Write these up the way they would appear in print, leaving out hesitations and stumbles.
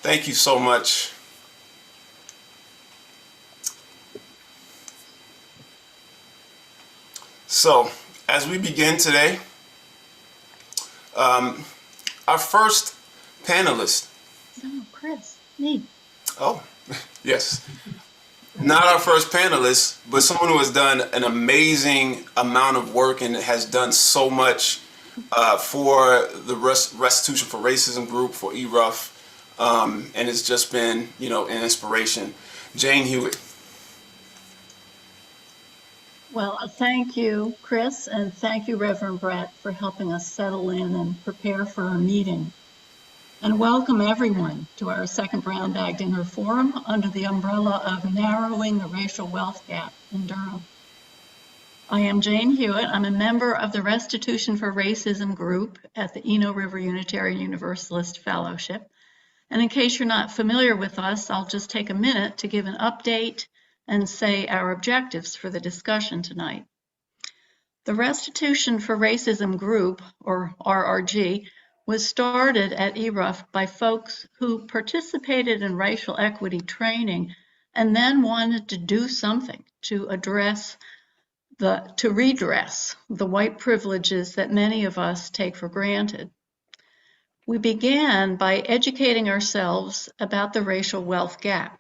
Thank you so much. So, as we begin today, our first panelist. No, Chris, me. Oh, yes. Not our first panelist, but someone who has done an amazing amount of work and has done so much for the Restitution for Racism group, for ERUUF, and it's just been, an inspiration. Jane Hewitt. Well, thank you, Chris, and thank you, Reverend Brett, for helping us settle in and prepare for our meeting. And welcome everyone to our second Brown Bag Dinner Forum under the umbrella of Narrowing the Racial Wealth Gap in Durham. I am Jane Hewitt. I'm a member of the Restitution for Racism group at the Eno River Unitarian Universalist Fellowship. And in case you're not familiar with us, I'll just take a minute to give an update and say our objectives for the discussion tonight. The Restitution for Racism group, or RRG, was started at ERUUF by folks who participated in racial equity training and then wanted to do something to redress the white privileges that many of us take for granted. We began by educating ourselves about the racial wealth gap.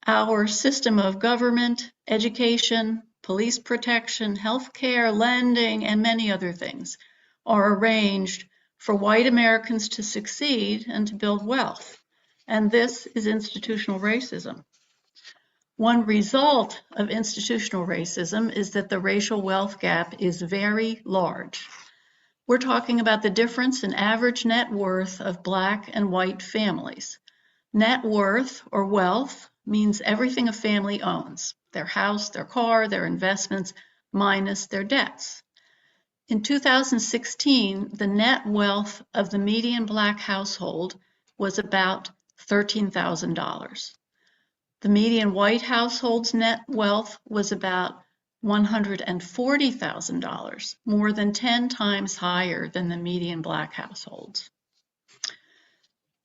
Our system of government, education, police protection, healthcare, lending, and many other things are arranged for white Americans to succeed and to build wealth. And this is institutional racism. One result of institutional racism is that the racial wealth gap is very large. We're talking about the difference in average net worth of Black and white families. Net worth, or wealth, means everything a family owns: their house, their car, their investments, minus their debts. In 2016, the net wealth of the median Black household was about $13,000. The median white household's net wealth was about $140,000, more than 10 times higher than the median Black households.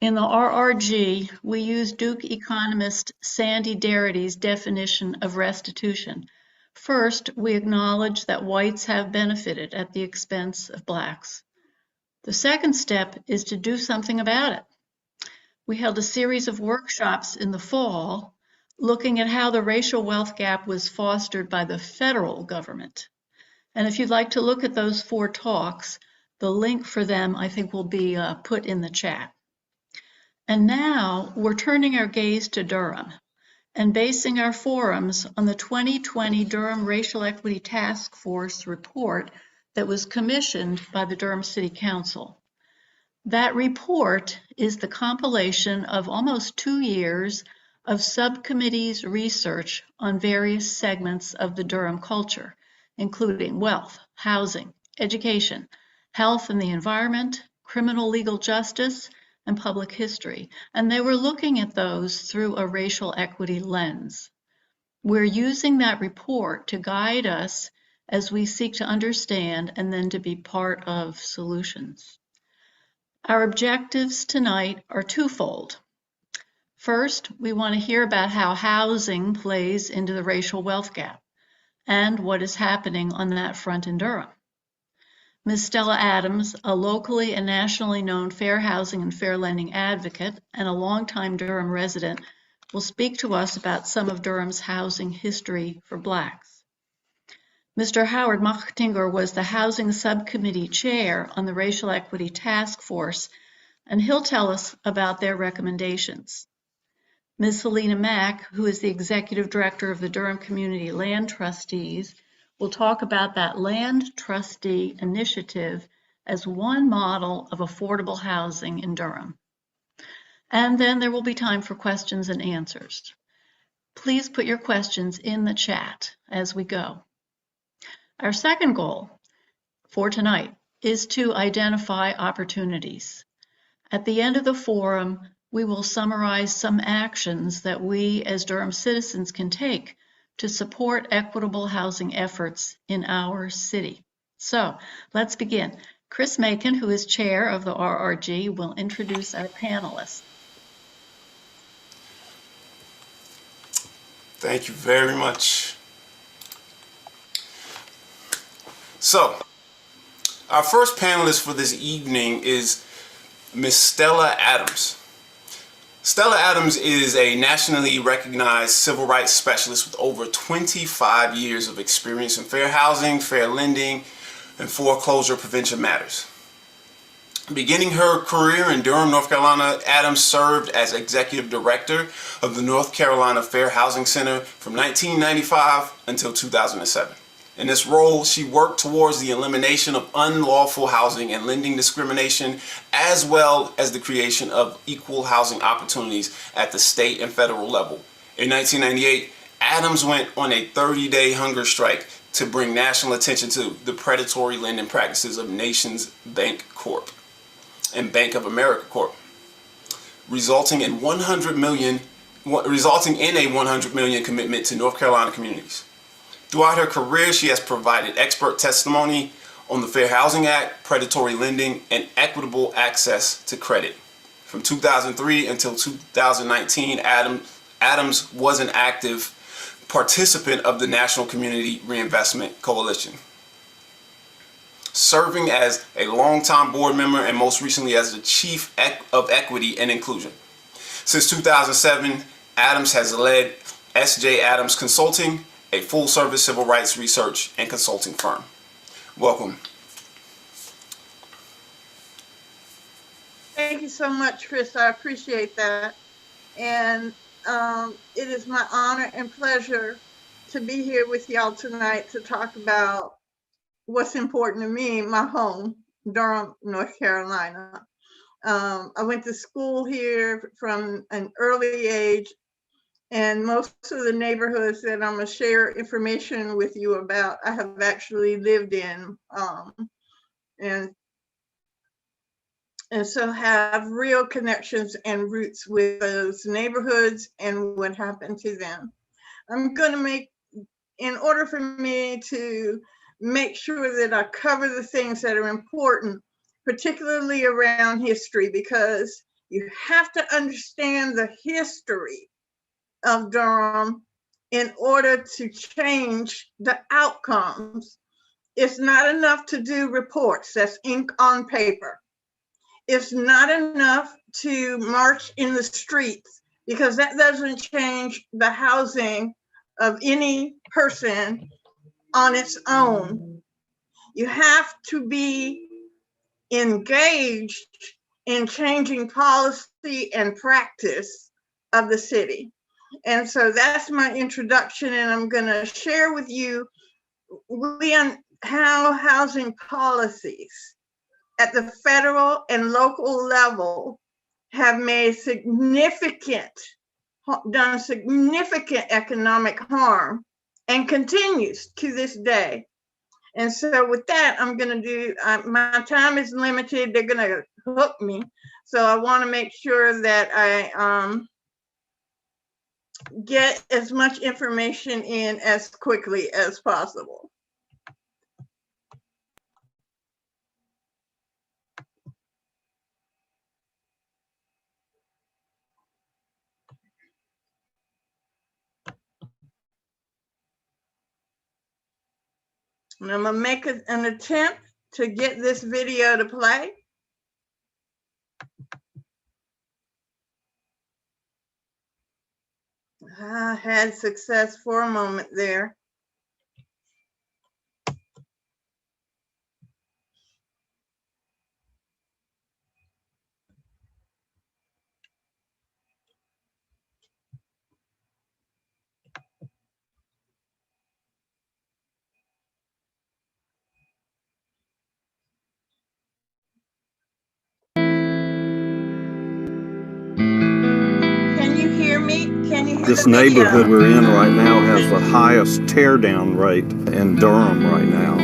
In the RRG, we use Duke economist Sandy Darity's definition of restitution. First, we acknowledge that whites have benefited at the expense of Blacks. The second step is to do something about it. We held a series of workshops in the fall looking at how the racial wealth gap was fostered by the federal government. And if you'd like to look at those 4 talks, the link for them I think will be put in the chat. And now we're turning our gaze to Durham and basing our forums on the 2020 Durham Racial Equity Task Force report that was commissioned by the Durham City Council. That report is the compilation of almost 2 years of subcommittees' research on various segments of the Durham culture, including wealth, housing, education, health and the environment, criminal legal justice, and public history. And they were looking at those through a racial equity lens. We're using that report to guide us as we seek to understand and then to be part of solutions. Our objectives tonight are twofold. First, we want to hear about how housing plays into the racial wealth gap and what is happening on that front in Durham. Ms. Stella Adams, a locally and nationally known fair housing and fair lending advocate and a longtime Durham resident, will speak to us about some of Durham's housing history for Blacks. Mr. Howard Machtinger was the Housing Subcommittee Chair on the Racial Equity Task Force, and he'll tell us about their recommendations. Ms. Selena Mack, who is the Executive Director of the Durham Community Land Trustees, will talk about that Land Trustee Initiative as one model of affordable housing in Durham. And then there will be time for questions and answers. Please put your questions in the chat as we go. Our second goal for tonight is to identify opportunities. At the end of the forum, we will summarize some actions that we as Durham citizens can take to support equitable housing efforts in our city. So let's begin. Chris Macon, who is chair of the RRG, will introduce our panelists. Thank you very much. So, our first panelist for this evening is Miss Stella Adams. Stella Adams is a nationally recognized civil rights specialist with over 25 years of experience in fair housing, fair lending, and foreclosure prevention matters. Beginning her career in Durham, North Carolina, Adams served as executive director of the North Carolina Fair Housing Center from 1995 until 2007. In this role, she worked towards the elimination of unlawful housing and lending discrimination, as well as the creation of equal housing opportunities at the state and federal level. In 1998, Adams went on a 30-day hunger strike to bring national attention to the predatory lending practices of Nations Bank Corp. and Bank of America Corp., resulting in a $100 million commitment to North Carolina communities. Throughout her career, she has provided expert testimony on the Fair Housing Act, predatory lending, and equitable access to credit. From 2003 until 2019, Adams was an active participant of the National Community Reinvestment Coalition, serving as a longtime board member and most recently as the Chief of Equity and Inclusion. Since 2007, Adams has led S.J. Adams Consulting, a full-service civil rights research and consulting firm. Welcome. Thank you so much, Chris. I appreciate that. And it is my honor and pleasure to be here with y'all tonight to talk about what's important to me, my home, Durham, North Carolina. I went to school here from an early age, and most of the neighborhoods that I'm gonna share information with you about, I have actually lived in, and so have real connections and roots with those neighborhoods and what happened to them. I'm gonna in order for me to make sure that I cover the things that are important, particularly around history, because you have to understand the history of Durham in order to change the outcomes. It's not enough to do reports, that's ink on paper. It's not enough to march in the streets, because that doesn't change the housing of any person on its own. You have to be engaged in changing policy and practice of the city. And so that's my introduction, and I'm going to share with you how housing policies at the federal and local level have done significant economic harm and continues to this day. And so with that, I'm gonna do, my time is limited, they're gonna hook me. So I wanna make sure that I get as much information in as quickly as possible. And I'm gonna make an attempt to get this video to play. I had success for a moment there. Can you hear me? Can you hear This the video? neighborhood we're in right now has the highest tear down rate in Durham right now.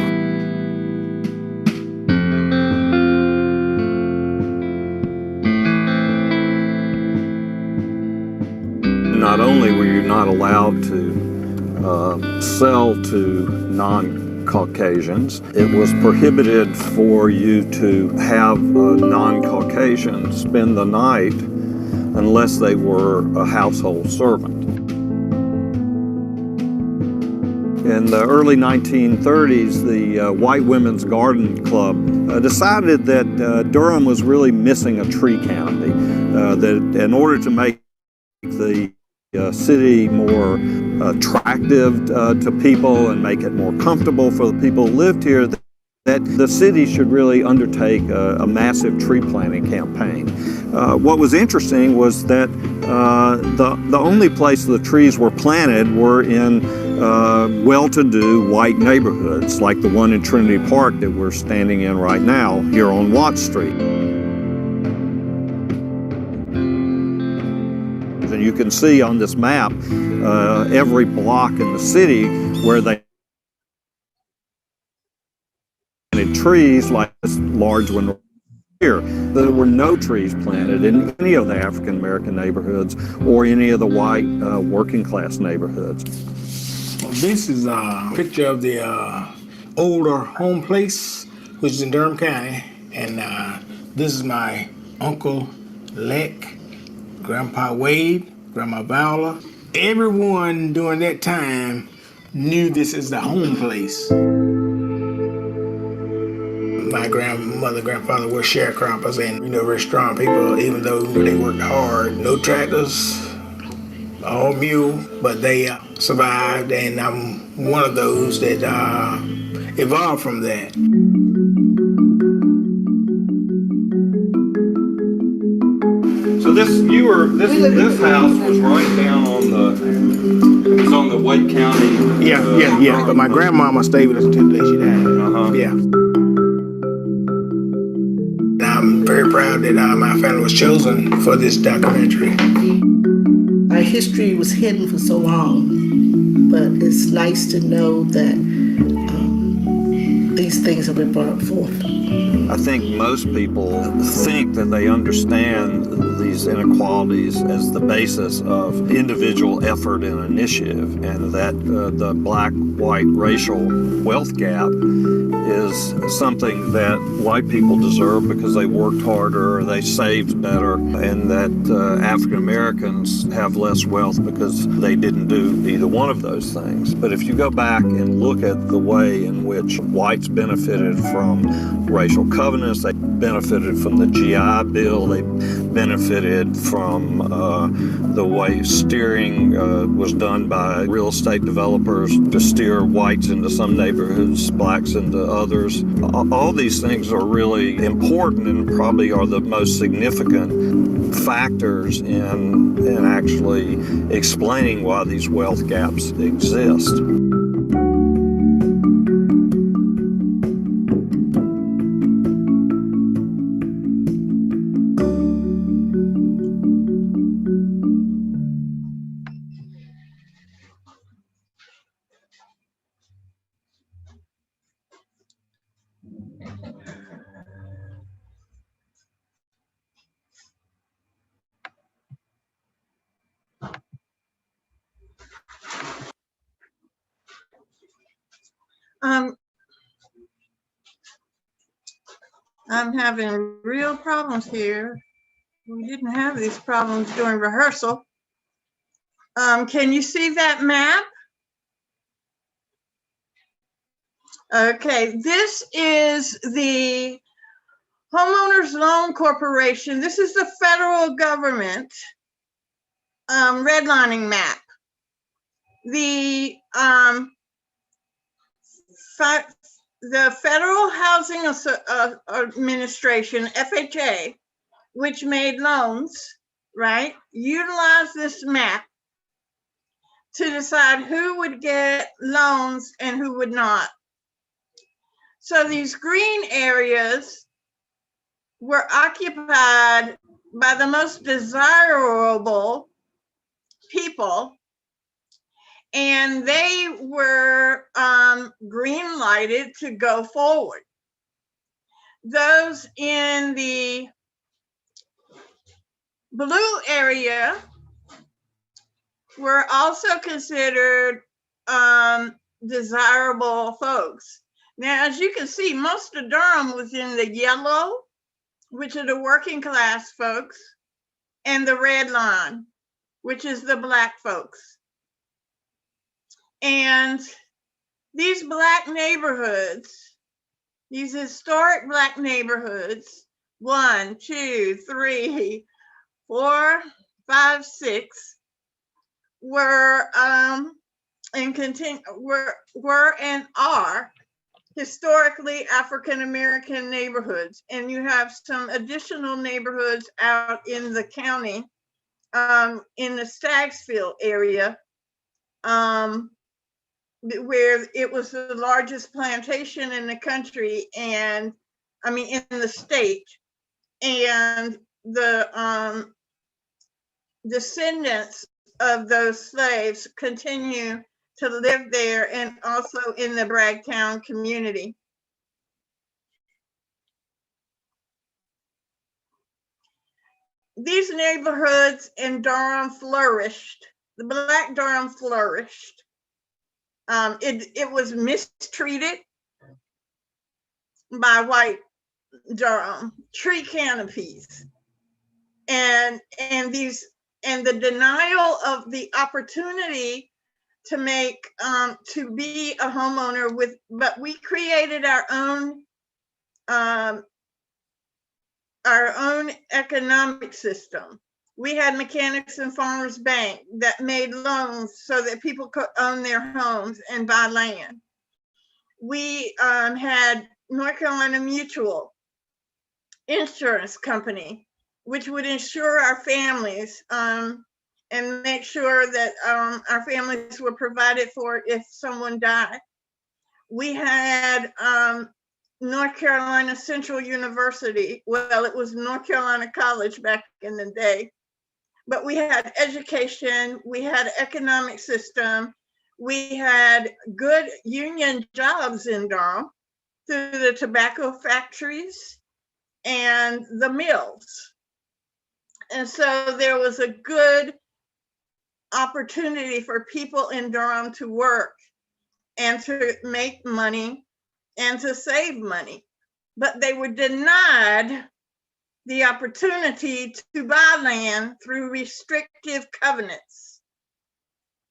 Not only were you not allowed to sell to non-Caucasians, it was prohibited for you to have a non-Caucasian spend the night unless they were a household servant. In the early 1930s, the White Women's Garden Club decided that Durham was really missing a tree canopy. That in order to make the city more attractive to people and make it more comfortable for the people who lived here, that the city should really undertake a massive tree planting campaign. What was interesting was that the only place the trees were planted were in well-to-do white neighborhoods, like the one in Trinity Park that we're standing in right now here on Watt Street. And you can see on this map every block in the city where they planted trees like this large one here. There were no trees planted in any of the African American neighborhoods or any of the white working class neighborhoods. This is a picture of the older home place, which is in Durham County, and this is my Uncle Leck, Grandpa Wade, Grandma Viola. Everyone during that time knew this is the home place. My grandmother, grandfather were sharecroppers and, very strong people, even though they worked hard. No tractors, all mule, but they survived, and I'm one of those that evolved from that. So this house was right down on the Wake County. Yeah. But my grandmama stayed with us until the day she died. Yeah. I'm very proud that my family was chosen for this documentary. Our history was hidden for so long, but it's nice to know that these things have been brought forth. I think most people think that they understand these inequalities as the basis of individual effort and initiative, and that the black-white racial wealth gap is something that white people deserve because they worked harder, or they saved better, and that African Americans have less wealth because they didn't do either one of those things. But if you go back and look at the way in which whites benefited from racial covenants, they benefited from the GI Bill, they benefited from the way steering was done by real estate developers to steer whites into some neighborhoods, blacks into others. All these things are really important and probably are the most significant factors in actually explaining why these wealth gaps exist. I'm having real problems here. We didn't have these problems during rehearsal. Can you see that map? Okay, this is the Homeowners Loan Corporation. This is the federal government redlining map. The Federal Housing Administration, FHA, which made loans, right, utilized this map to decide who would get loans and who would not. So these green areas were occupied by the most desirable people, and they were green lighted to go forward. Those in the blue area were also considered desirable folks. Now, as you can see, most of Durham was in the yellow, which are the working class folks, and the red line, which is the black folks. And these Black neighborhoods, these historic Black neighborhoods, 1, 2, 3, 4, 5, 6, were and are historically African American neighborhoods, and you have some additional neighborhoods out in the county, in the Stagsville area, where it was the largest plantation in the country, and I mean in the state, and the descendants of those slaves continue to live there, and also in the Bragtown community. These neighborhoods in Durham flourished. The Black Durham flourished. It was mistreated by white Durham, tree canopies, and the denial of the opportunity to make to be a homeowner but we created our own economic system. We had Mechanics and Farmers Bank that made loans so that people could own their homes and buy land. We had North Carolina Mutual Insurance Company, which would insure our families and make sure that our families were provided for if someone died. We had North Carolina Central University. Well, it was North Carolina College back in the day. But we had education, we had economic system, we had good union jobs in Durham through the tobacco factories and the mills. And so there was a good opportunity for people in Durham to work and to make money and to save money. But they were denied the opportunity to buy land through restrictive covenants.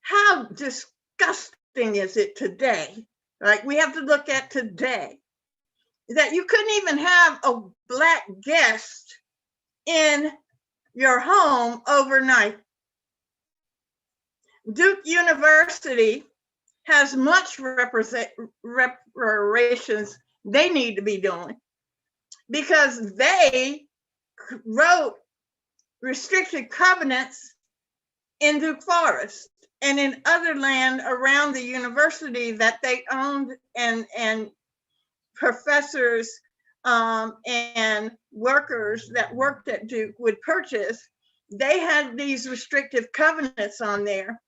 How disgusting is it today? Like, we have to look at today, that you couldn't even have a Black guest in your home overnight. Duke University has much reparations they need to be doing, because they wrote restricted covenants in Duke Forest and in other land around the university that they owned, and professors and workers that worked at Duke would purchase. They had these restrictive covenants on there,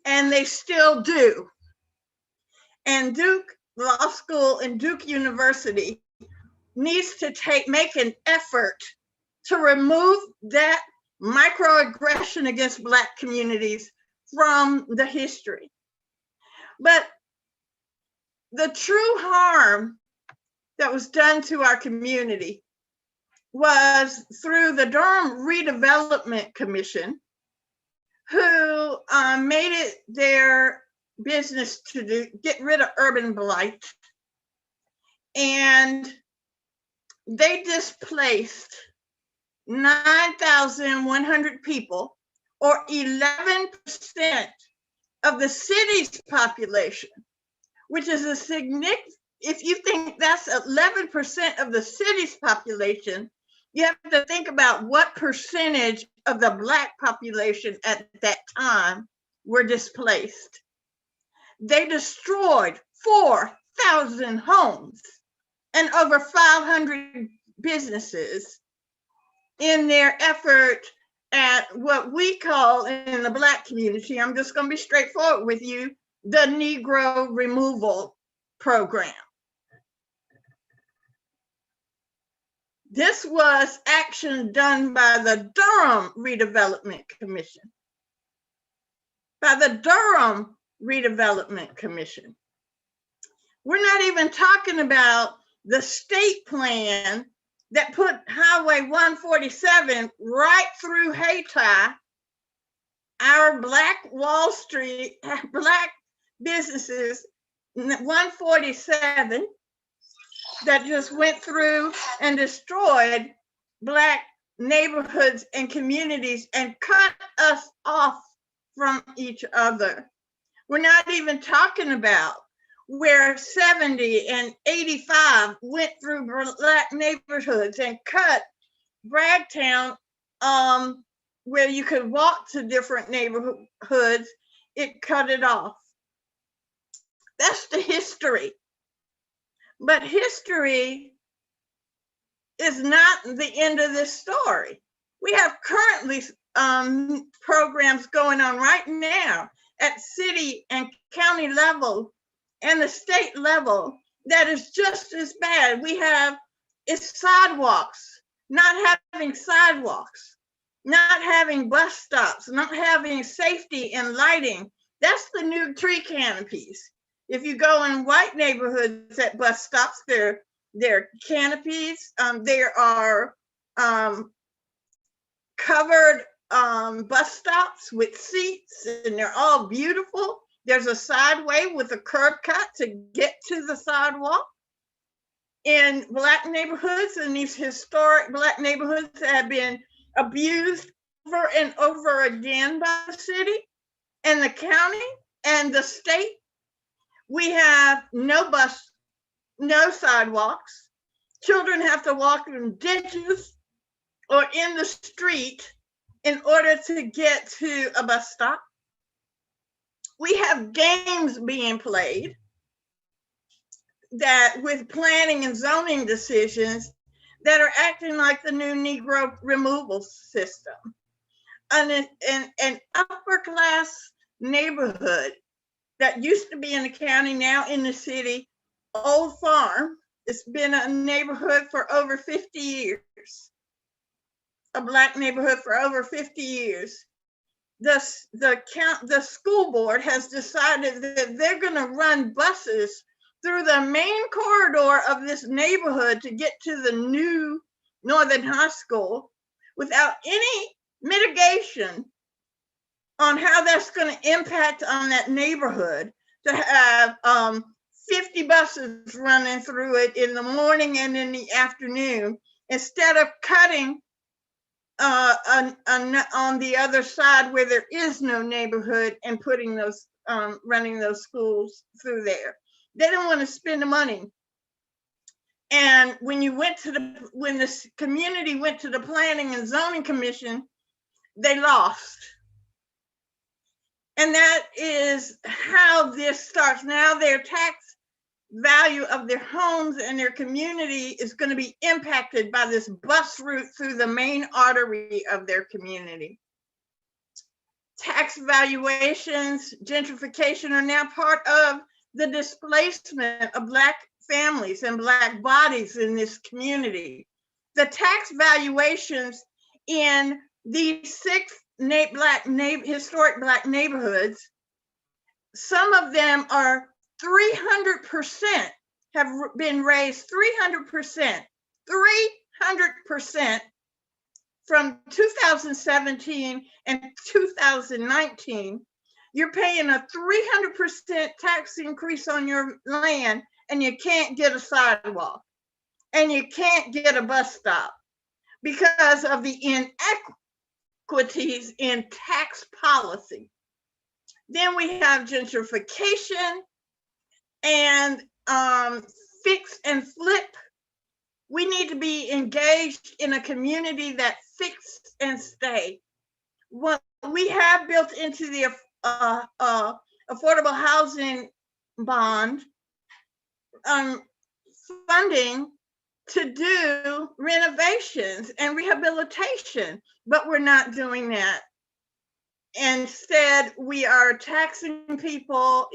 and they still do. And Duke Law School and Duke University needs to make an effort to remove that microaggression against Black communities from the history. But the true harm that was done to our community was through the Durham Redevelopment Commission, who made it their business to get rid of urban blight. And they displaced 9,100 people, or 11% of the city's population, which is a significant, if you think that's 11% of the city's population, you have to think about what percentage of the Black population at that time were displaced. They destroyed 4,000 homes and over 500 businesses in their effort at what we call in the Black community, I'm just going to be straightforward with you, the Negro Removal Program. This was action done by the Durham Redevelopment Commission. By the Durham Redevelopment Commission. We're not even talking about the state plan that put Highway 147 right through Hayti, our Black Wall Street, Black businesses 147 that just went through and destroyed Black neighborhoods and communities and cut us off from each other. We're not even talking about where 70 and 85 went through Black neighborhoods and cut Bragtown, where you could walk to different neighborhoods, it cut it off. That's the history. But history is not the end of this story. We have currently programs going on right now at city and county level and the state level that is just as bad. We have sidewalks, not having sidewalks, not having bus stops, not having safety and lighting. That's the new tree canopies. If you go in white neighborhoods at bus stops, they're canopies. There are covered bus stops with seats, and they're all beautiful. There's a sideway with a curb cut to get to the sidewalk. In Black neighborhoods, and these historic Black neighborhoods have been abused over and over again by the city and the county and the state. We have no bus, no sidewalks. Children have to walk in ditches or in the street in order to get to a bus stop. We have games being played that with planning and zoning decisions that are acting like the new Negro removal system. An upper class neighborhood that used to be in the county, now in the city, Old Farm, it's been a neighborhood for over 50 years, a Black neighborhood for over 50 years. The school board has decided that they're gonna run buses through the main corridor of this neighborhood to get to the new Northern High School without any mitigation on how that's going to impact on that neighborhood, to have 50 buses running through it in the morning and in the afternoon, instead of cutting on the other side where there is no neighborhood and putting those, running those schools through there. They don't want to spend the money. And when the community went to the Planning and Zoning Commission, they lost. And that is how this starts. Now their tax value of their homes and their community is going to be impacted by this bus route through the main artery of their community. Tax valuations, gentrification are now part of the displacement of Black families and Black bodies in this community. The tax valuations in these 6 historic Black neighborhoods, some of them are 300%, have been raised 300% from 2017 and 2019. You're paying a 300% tax increase on your land, and you can't get a sidewalk, and you can't get a bus stop because of the inequities in tax policy. Then we have gentrification and fix and flip. We need to be engaged in a community that fix and stay. What we have built into the affordable housing bond funding to do renovations and rehabilitation, but we're not doing that. Instead, we are taxing people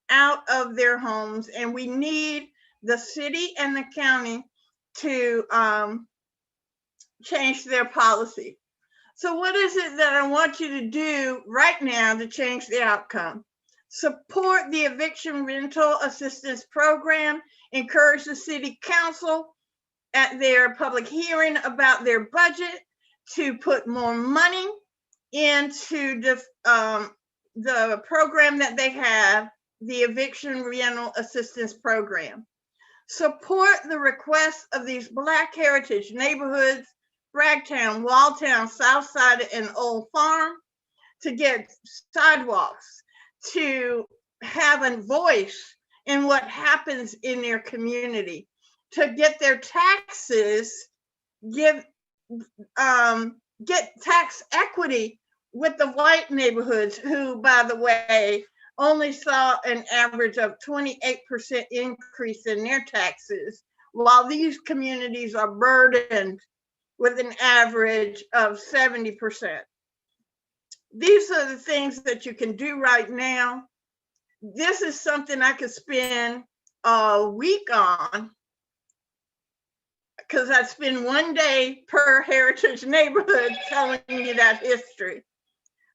out of their homes, and we need the city and the county to change their policy. So what is it that I want you to do right now to change the outcome? Support the eviction rental assistance program, encourage the city council at their public hearing about their budget to put more money into the program that they have the eviction rental assistance program. Support the request of these Black heritage neighborhoods, Bragtown, Walltown, Southside, and Old Farm, to get sidewalks, to have a voice in what happens in their community, to get their taxes, get tax equity with the white neighborhoods, who, by the way, only saw an average of 28% increase in their taxes, while these communities are burdened with an average of 70%. These are the things that you can do right now. This is something I could spend a week on, because I spend one day per heritage neighborhood telling you that history,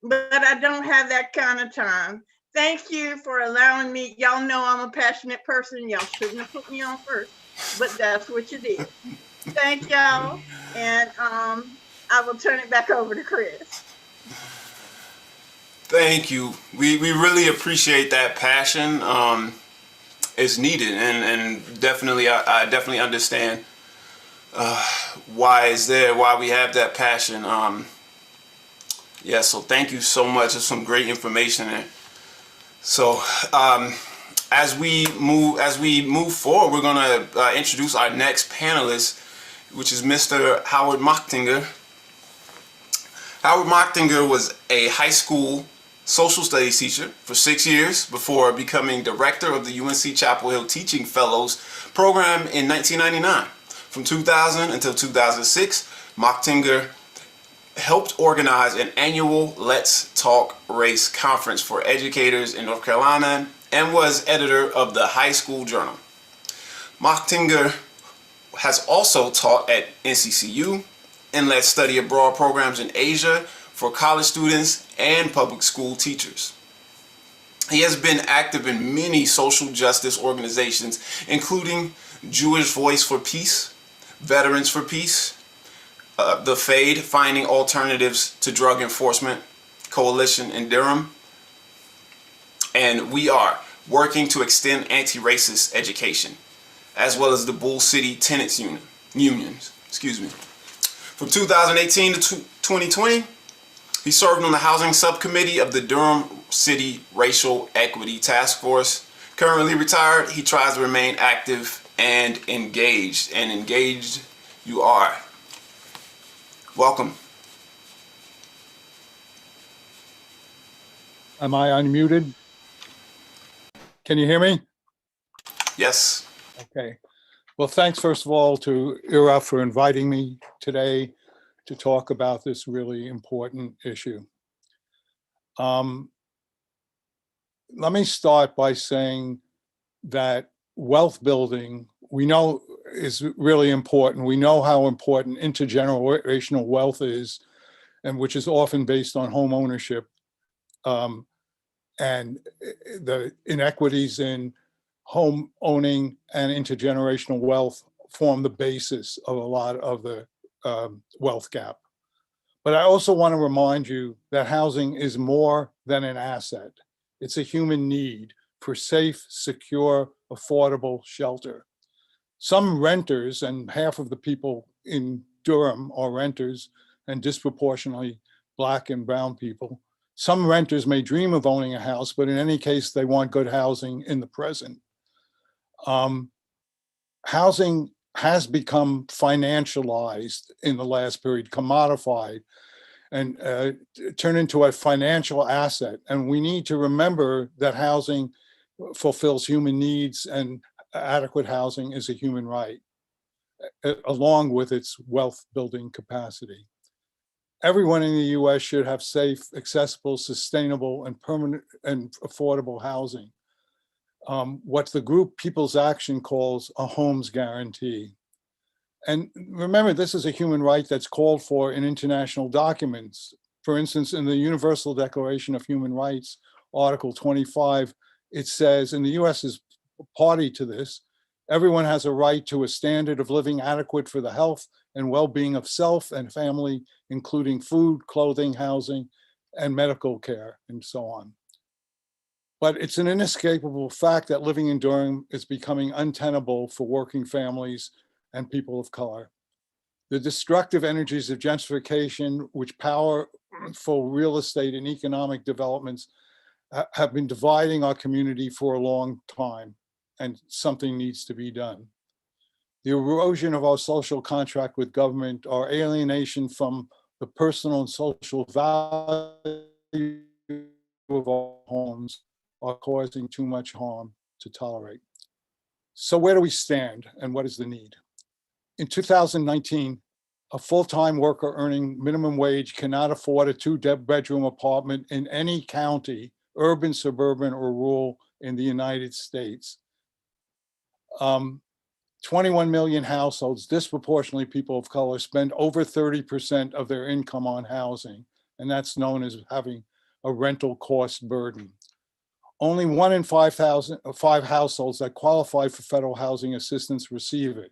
but I don't have that kind of time. Thank you for allowing me. Y'all know I'm a passionate person. Y'all shouldn't have put me on first, but that's what you did. Thank y'all, and I will turn it back over to Chris. Thank you. We really appreciate that passion. It's needed, and definitely, I definitely understand why it's there, why we have that passion. Yeah, so thank you so much. There's some great information there. So as we move forward, we're gonna introduce our next panelist, which is Mr. Howard Mochtinger. Howard Mochtinger was a high school social studies teacher for 6 years before becoming director of the UNC Chapel Hill Teaching Fellows program in 1999. From 2000 until 2006, Mochtinger helped organize an annual Let's Talk Race conference for educators in North Carolina and was editor of the High School Journal. Mochtinger has also taught at NCCU and led study abroad programs in Asia for college students and public school teachers. He has been active in many social justice organizations, including Jewish Voice for Peace, Veterans for Peace, the FADE, Finding Alternatives to Drug Enforcement Coalition in Durham, and We Are, working to extend anti-racist education, as well as the Bull City Tenants Unions. From 2018 to 2020, he served on the Housing Subcommittee of the Durham City Racial Equity Task Force. Currently retired, he tries to remain active and engaged you are. Welcome. Am I unmuted? Can you hear me? Yes. Okay. Well, thanks first of all to ERUUF for inviting me today to talk about this really important issue. Let me start by saying that wealth building, we know, is really important. We know how important intergenerational wealth is, and which is often based on home ownership. And the inequities in home owning and intergenerational wealth form the basis of a lot of the wealth gap. But I also want to remind you that housing is more than an asset. It's a human need for safe, secure, affordable shelter. Some renters, and half of the people in Durham are renters, and disproportionately Black and brown people. Some renters may dream of owning a house, but in any case, they want good housing in the present. Housing has become financialized in the last period, commodified, and turned into a financial asset. And we need to remember that housing fulfills human needs, and adequate housing is a human right, along with its wealth building capacity. Everyone in the US should have safe, accessible, sustainable, and permanent and affordable housing. What the group People's Action calls a homes guarantee. And remember, this is a human right that's called for in international documents. For instance, in the Universal Declaration of Human Rights, Article 25, it says, and the US is party to this, everyone has a right to a standard of living adequate for the health and well-being of self and family, including food, clothing, housing, and medical care, and so on. But it's an inescapable fact that living in Durham is becoming untenable for working families and people of color. The destructive energies of gentrification, which powerful real estate and economic developments have been dividing our community for a long time, and something needs to be done. The erosion of our social contract with government, our alienation from the personal and social value of our homes are causing too much harm to tolerate. So where do we stand and what is the need? In 2019, a full-time worker earning minimum wage cannot afford a 2-bedroom apartment in any county, urban, suburban, or rural in the United States. 21 million households, disproportionately people of color, spend over 30% of their income on housing, and that's known as having a rental cost burden. Only 1 in 5 households that qualify for federal housing assistance receive it.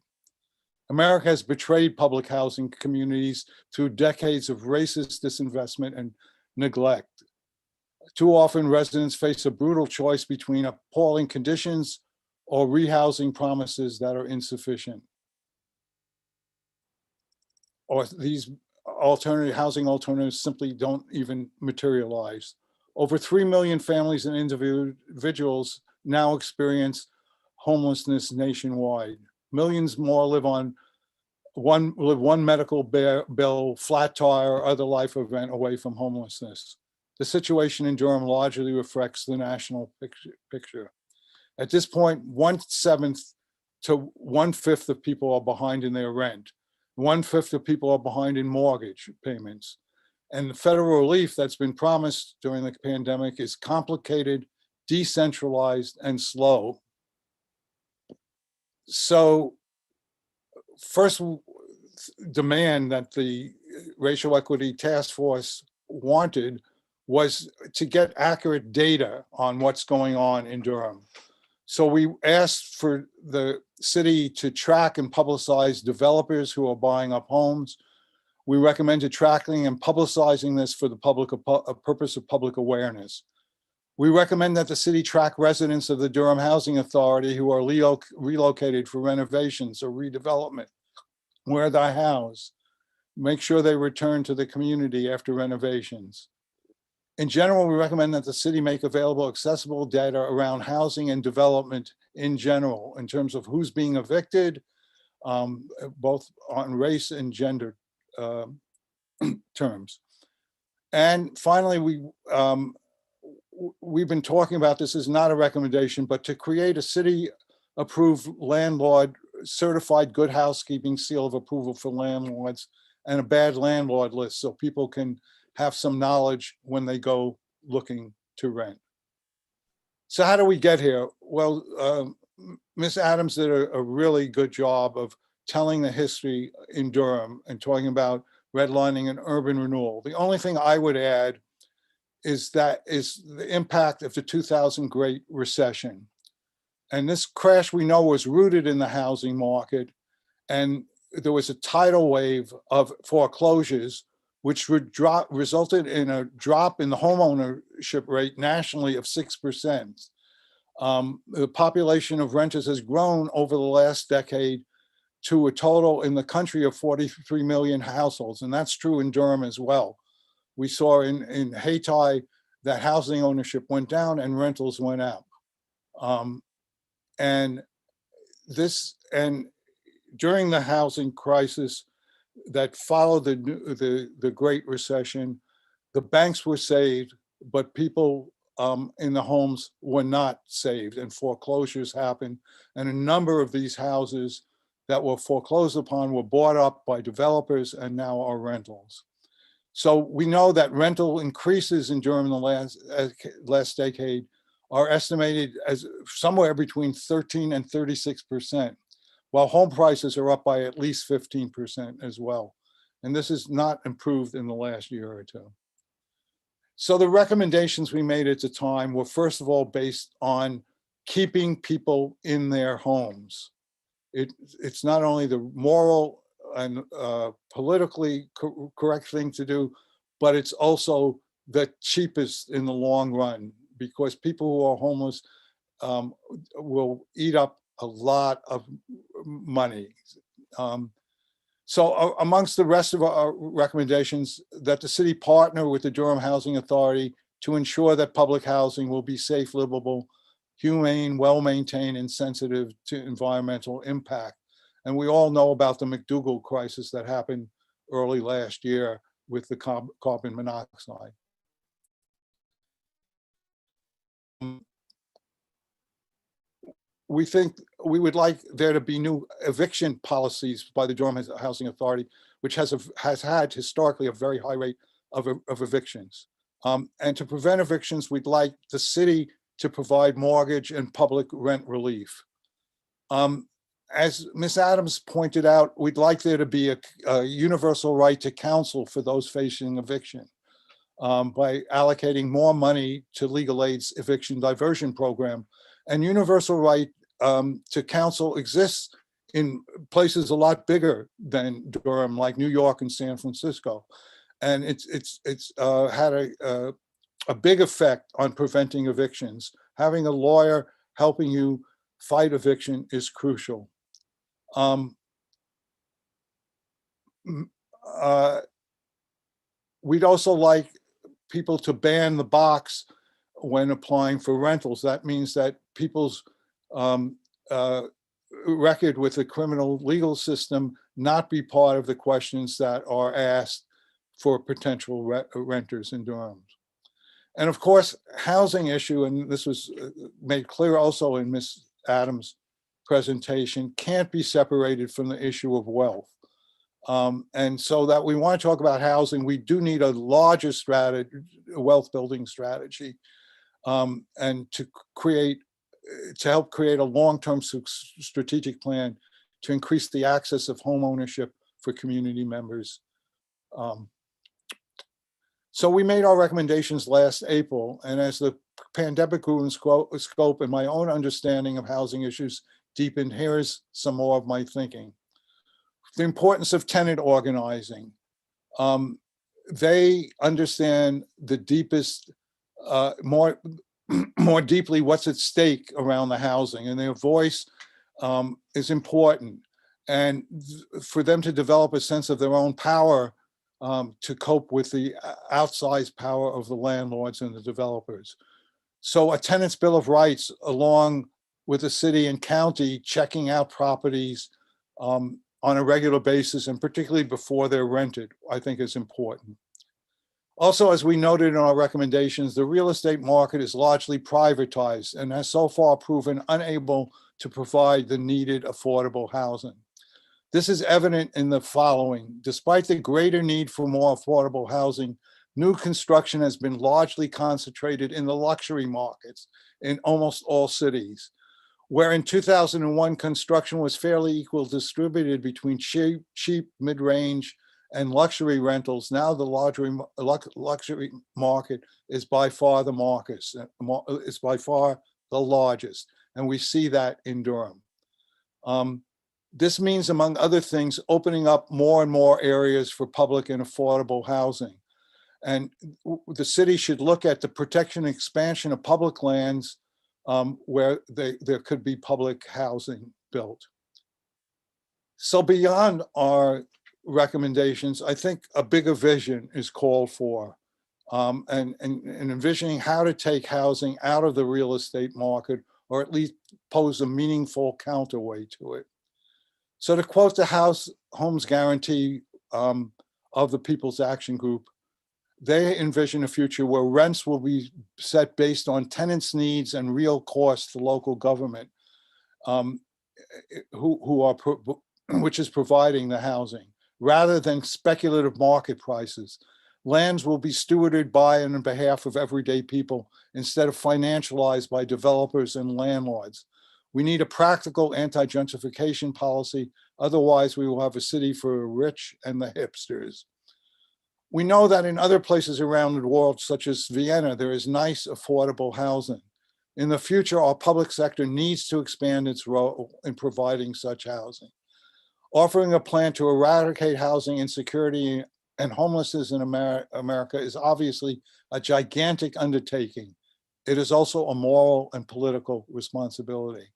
America has betrayed public housing communities through decades of racist disinvestment and neglect. Too often, residents face a brutal choice between appalling conditions or rehousing promises that are insufficient. Or these housing alternatives simply don't even materialize. Over 3 million families and individuals now experience homelessness nationwide. Millions more live on one medical bill, flat tire, or other life event away from homelessness. The situation in Durham largely reflects the national picture. At this point, 1/7 to 1/5 of people are behind in their rent. 1/5 of people are behind in mortgage payments. And the federal relief that's been promised during the pandemic is complicated, decentralized, and slow. So first demand that the Racial Equity Task Force wanted was to get accurate data on what's going on in Durham. So we asked for the city to track and publicize developers who are buying up homes. We recommended tracking and publicizing this for the purpose of public awareness. We recommend that the city track residents of the Durham Housing Authority who are relocated for renovations or redevelopment, where they're housed. Make sure they return to the community after renovations. In general, we recommend that the city make available accessible data around housing and development in general, in terms of who's being evicted, both on race and gender terms. And finally, we've been talking about, this is not a recommendation, but to create a city-approved landlord certified good housekeeping seal of approval for landlords and a bad landlord list so people can have some knowledge when they go looking to rent. So how do we get here? Well, Ms. Adams did a really good job of telling the history in Durham and talking about redlining and urban renewal. The only thing I would add is the impact of the 2000 Great Recession. And this crash we know was rooted in the housing market, and there was a tidal wave of foreclosures, which resulted in a drop in the homeownership rate nationally of 6%. The population of renters has grown over the last decade to a total in the country of 43 million households, and that's true in Durham as well. We saw in Hayti that housing ownership went down and rentals went up. And during the housing crisis that followed the Great Recession, the banks were saved, but people in the homes were not saved, and foreclosures happened. And a number of these houses that were foreclosed upon were bought up by developers and now are rentals. So we know that rental increases in Durham in the last decade are estimated as somewhere between 13 and 36%, while home prices are up by at least 15% as well. And this is not improved in the last year or two. So the recommendations we made at the time were, first of all, based on keeping people in their homes. It's not only the moral and politically correct thing to do, but it's also the cheapest in the long run. because people who are homeless will eat up a lot of money. So amongst the rest of our recommendations, that the city partner with the Durham Housing Authority to ensure that public housing will be safe, livable, humane, well-maintained, and sensitive to environmental impact. And we all know about the McDougal crisis that happened early last year with the carbon monoxide. We think we would like there to be new eviction policies by the Durham Housing Authority, which has had historically a very high rate of evictions. And to prevent evictions, we'd like the city to provide mortgage and public rent relief. As Ms. Adams pointed out, we'd like there to be a universal right to counsel for those facing eviction by allocating more money to Legal Aid's eviction diversion program. And universal right to counsel exists in places a lot bigger than Durham, like New York and San Francisco. And it's had a big effect on preventing evictions. Having a lawyer helping you fight eviction is crucial. We'd also like people to ban the box when applying for rentals. That means that people's record with the criminal legal system not be part of the questions that are asked for potential renters in Durham. And of course, housing issue, and this was made clear also in Ms. Adams' presentation, can't be separated from the issue of wealth. And so that we want to talk about housing, we do need a larger strategy, wealth building strategy, and to help create a long-term strategic plan to increase the access of home ownership for community members. So we made our recommendations last April, and as the pandemic grew in scope and my own understanding of housing issues deepened, here's some more of my thinking. The importance of tenant organizing. They understand the deepest, more deeply what's at stake around the housing, and their voice is important. And for them to develop a sense of their own power to cope with the outsized power of the landlords and the developers. So a tenant's bill of rights, along with the city and county checking out properties on a regular basis, and particularly before they're rented, I think is important. Also, as we noted in our recommendations, the real estate market is largely privatized and has so far proven unable to provide the needed affordable housing. This is evident in the following. Despite the greater need for more affordable housing, new construction has been largely concentrated in the luxury markets in almost all cities, where in 2001, construction was fairly equal distributed between cheap, mid-range, and luxury rentals. Now the luxury market is by far the largest, and we see that in Durham. This means, among other things, opening up more and more areas for public and affordable housing. And the city should look at the protection and expansion of public lands where there could be public housing built. So beyond our recommendations, I think a bigger vision is called for, and envisioning how to take housing out of the real estate market, or at least pose a meaningful counterweight to it. So to quote the Homes Guarantee of the People's Action Group, they envision a future where rents will be set based on tenants' needs and real costs to local government, which is providing the housing, rather than speculative market prices. Lands will be stewarded by and on behalf of everyday people instead of financialized by developers and landlords. We need a practical anti-gentrification policy. Otherwise, we will have a city for the rich and the hipsters. We know that in other places around the world, such as Vienna, there is nice, affordable housing. In the future, our public sector needs to expand its role in providing such housing. Offering a plan to eradicate housing insecurity and homelessness in America is obviously a gigantic undertaking, it is also a moral and political responsibility.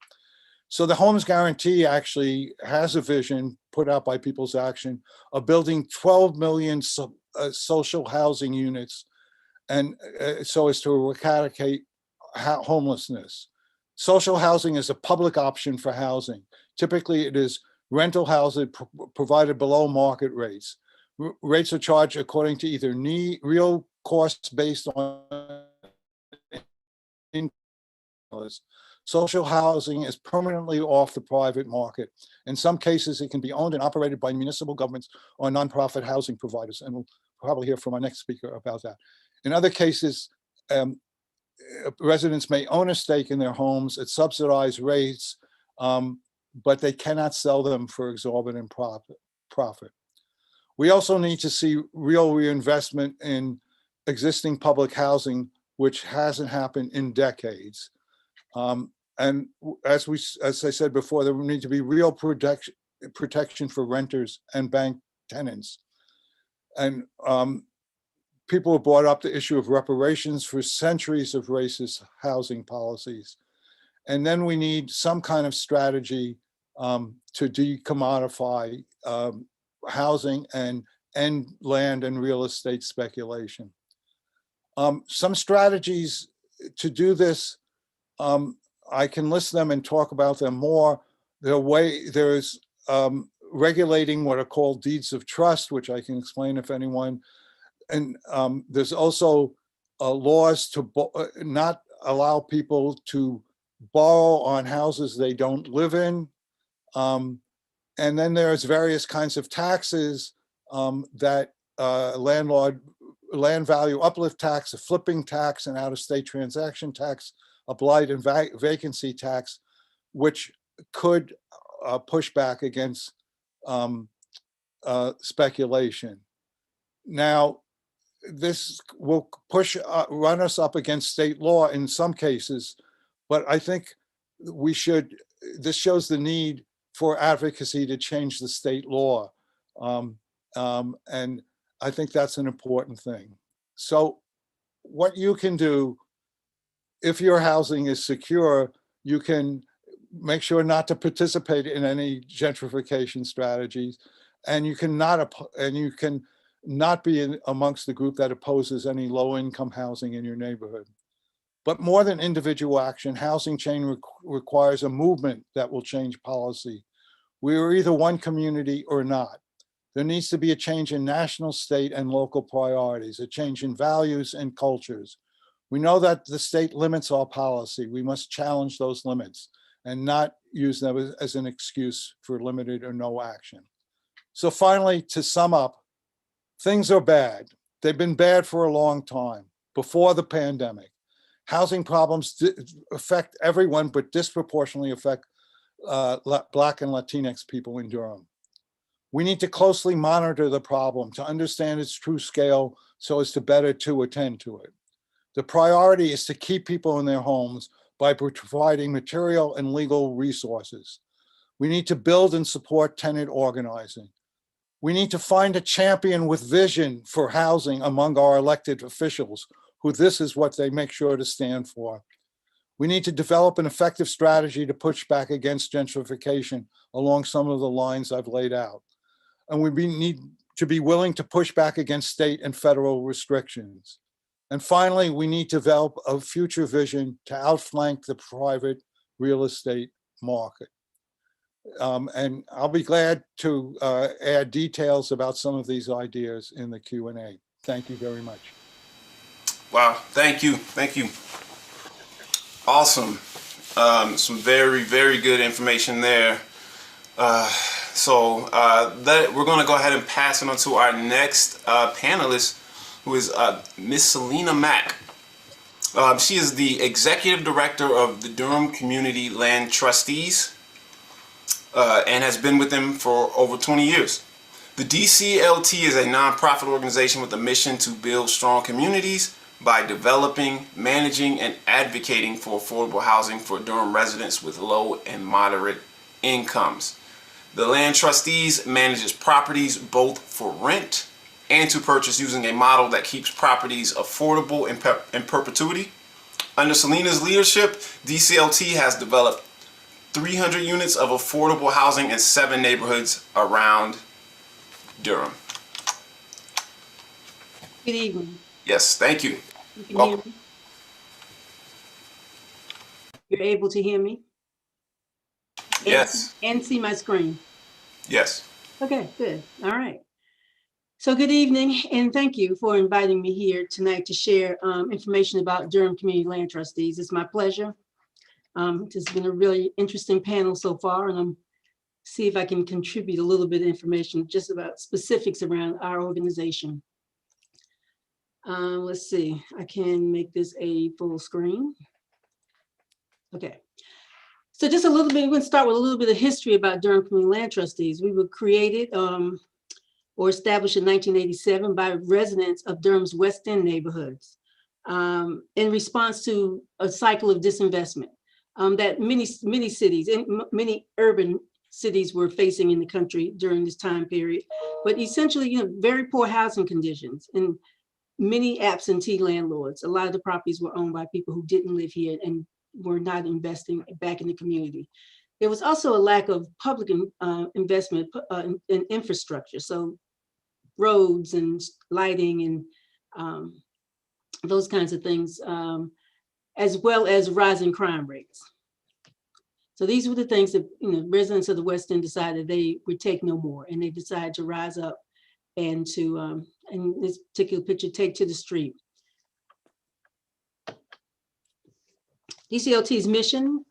So the Homes Guarantee actually has a vision put out by People's Action of building 12 million social housing units, and so as to eradicate homelessness. Social housing is a public option for housing. Typically, it is rental housing provided below market rates. Rates are charged according to either real costs based on income. Social housing is permanently off the private market. In some cases, it can be owned and operated by municipal governments or nonprofit housing providers, and we'll probably hear from our next speaker about that. In other cases, residents may own a stake in their homes at subsidized rates, but they cannot sell them for exorbitant profit. We also need to see real reinvestment in existing public housing, which hasn't happened in decades. And as I said before, there need to be real protection for renters and bank tenants. And people have brought up the issue of reparations for centuries of racist housing policies. And then we need some kind of strategy to decommodify housing and end land and real estate speculation. Some strategies to do this, I can list them and talk about them more. There's regulating what are called deeds of trust, which I can explain if anyone. And there's also laws to not allow people to borrow on houses they don't live in. And then there's various kinds of taxes that land value uplift tax, a flipping tax, an out-of-state transaction tax, a blight and vacancy tax, which could push back against speculation. Now, this will run us up against state law in some cases, but I think this shows the need for advocacy to change the state law. And I think that's an important thing. So what you can do, if your housing is secure, you can make sure not to participate in any gentrification strategies, and you can not be amongst the group that opposes any low-income housing in your neighborhood. But more than individual action, housing change requires a movement that will change policy. We are either one community or not. There needs to be a change in national, state, and local priorities, a change in values and cultures. We know that the state limits our policy. We must challenge those limits and not use them as an excuse for limited or no action. So finally, to sum up, things are bad. They've been bad for a long time, before the pandemic. Housing problems affect everyone, but disproportionately affect Black and Latinx people in Durham. We need to closely monitor the problem to understand its true scale so as to better attend to it. The priority is to keep people in their homes by providing material and legal resources. We need to build and support tenant organizing. We need to find a champion with vision for housing among our elected officials, who this is what they make sure to stand for. We need to develop an effective strategy to push back against gentrification along some of the lines I've laid out. And we need to be willing to push back against state and federal restrictions. And finally, we need to develop a future vision to outflank the private real estate market. And I'll be glad to add details about some of these ideas in the Q&A. Thank you very much. Wow, thank you. Awesome. Some very, very good information there. So we're going to go ahead and pass it on to our next panelist, who is Miss Selena Mack. She is the Executive Director of the Durham Community Land Trustees and has been with them for over 20 years. The DCLT is a nonprofit organization with a mission to build strong communities by developing, managing, and advocating for affordable housing for Durham residents with low and moderate incomes. The Land Trustees manages properties both for rent and to purchase using a model that keeps properties affordable in perpetuity. Under Selena's leadership, DCLT has developed 300 units of affordable housing in 7 neighborhoods around Durham. Good evening. Yes, thank you. You can hear Welcome. me? You're able to hear me? Yes, And see my screen? yes. Okay, good. All right. So good evening, and thank you for inviting me here tonight to share information about Durham Community Land Trustees. It's my pleasure. It's been a really interesting panel so far, and I'm see if I can contribute a little bit of information just about specifics around our organization. Let's see, I can make this a full screen. Okay. So just a little bit, we're going to start with a little bit of history about Durham Community Land Trustees. We were created or established in 1987 by residents of Durham's West End neighborhoods in response to a cycle of disinvestment that many cities and many urban cities were facing in the country during this time period. But essentially, very poor housing conditions and many absentee landlords. A lot of the properties were owned by people who didn't live here and were not investing back in the community. There was also a lack of public investment in infrastructure. So roads and lighting and those kinds of things, as well as rising crime rates. So these were the things that residents of the West End decided they would take no more, and they decided to rise up and to, in this particular picture, take to the street. DCLT's mission,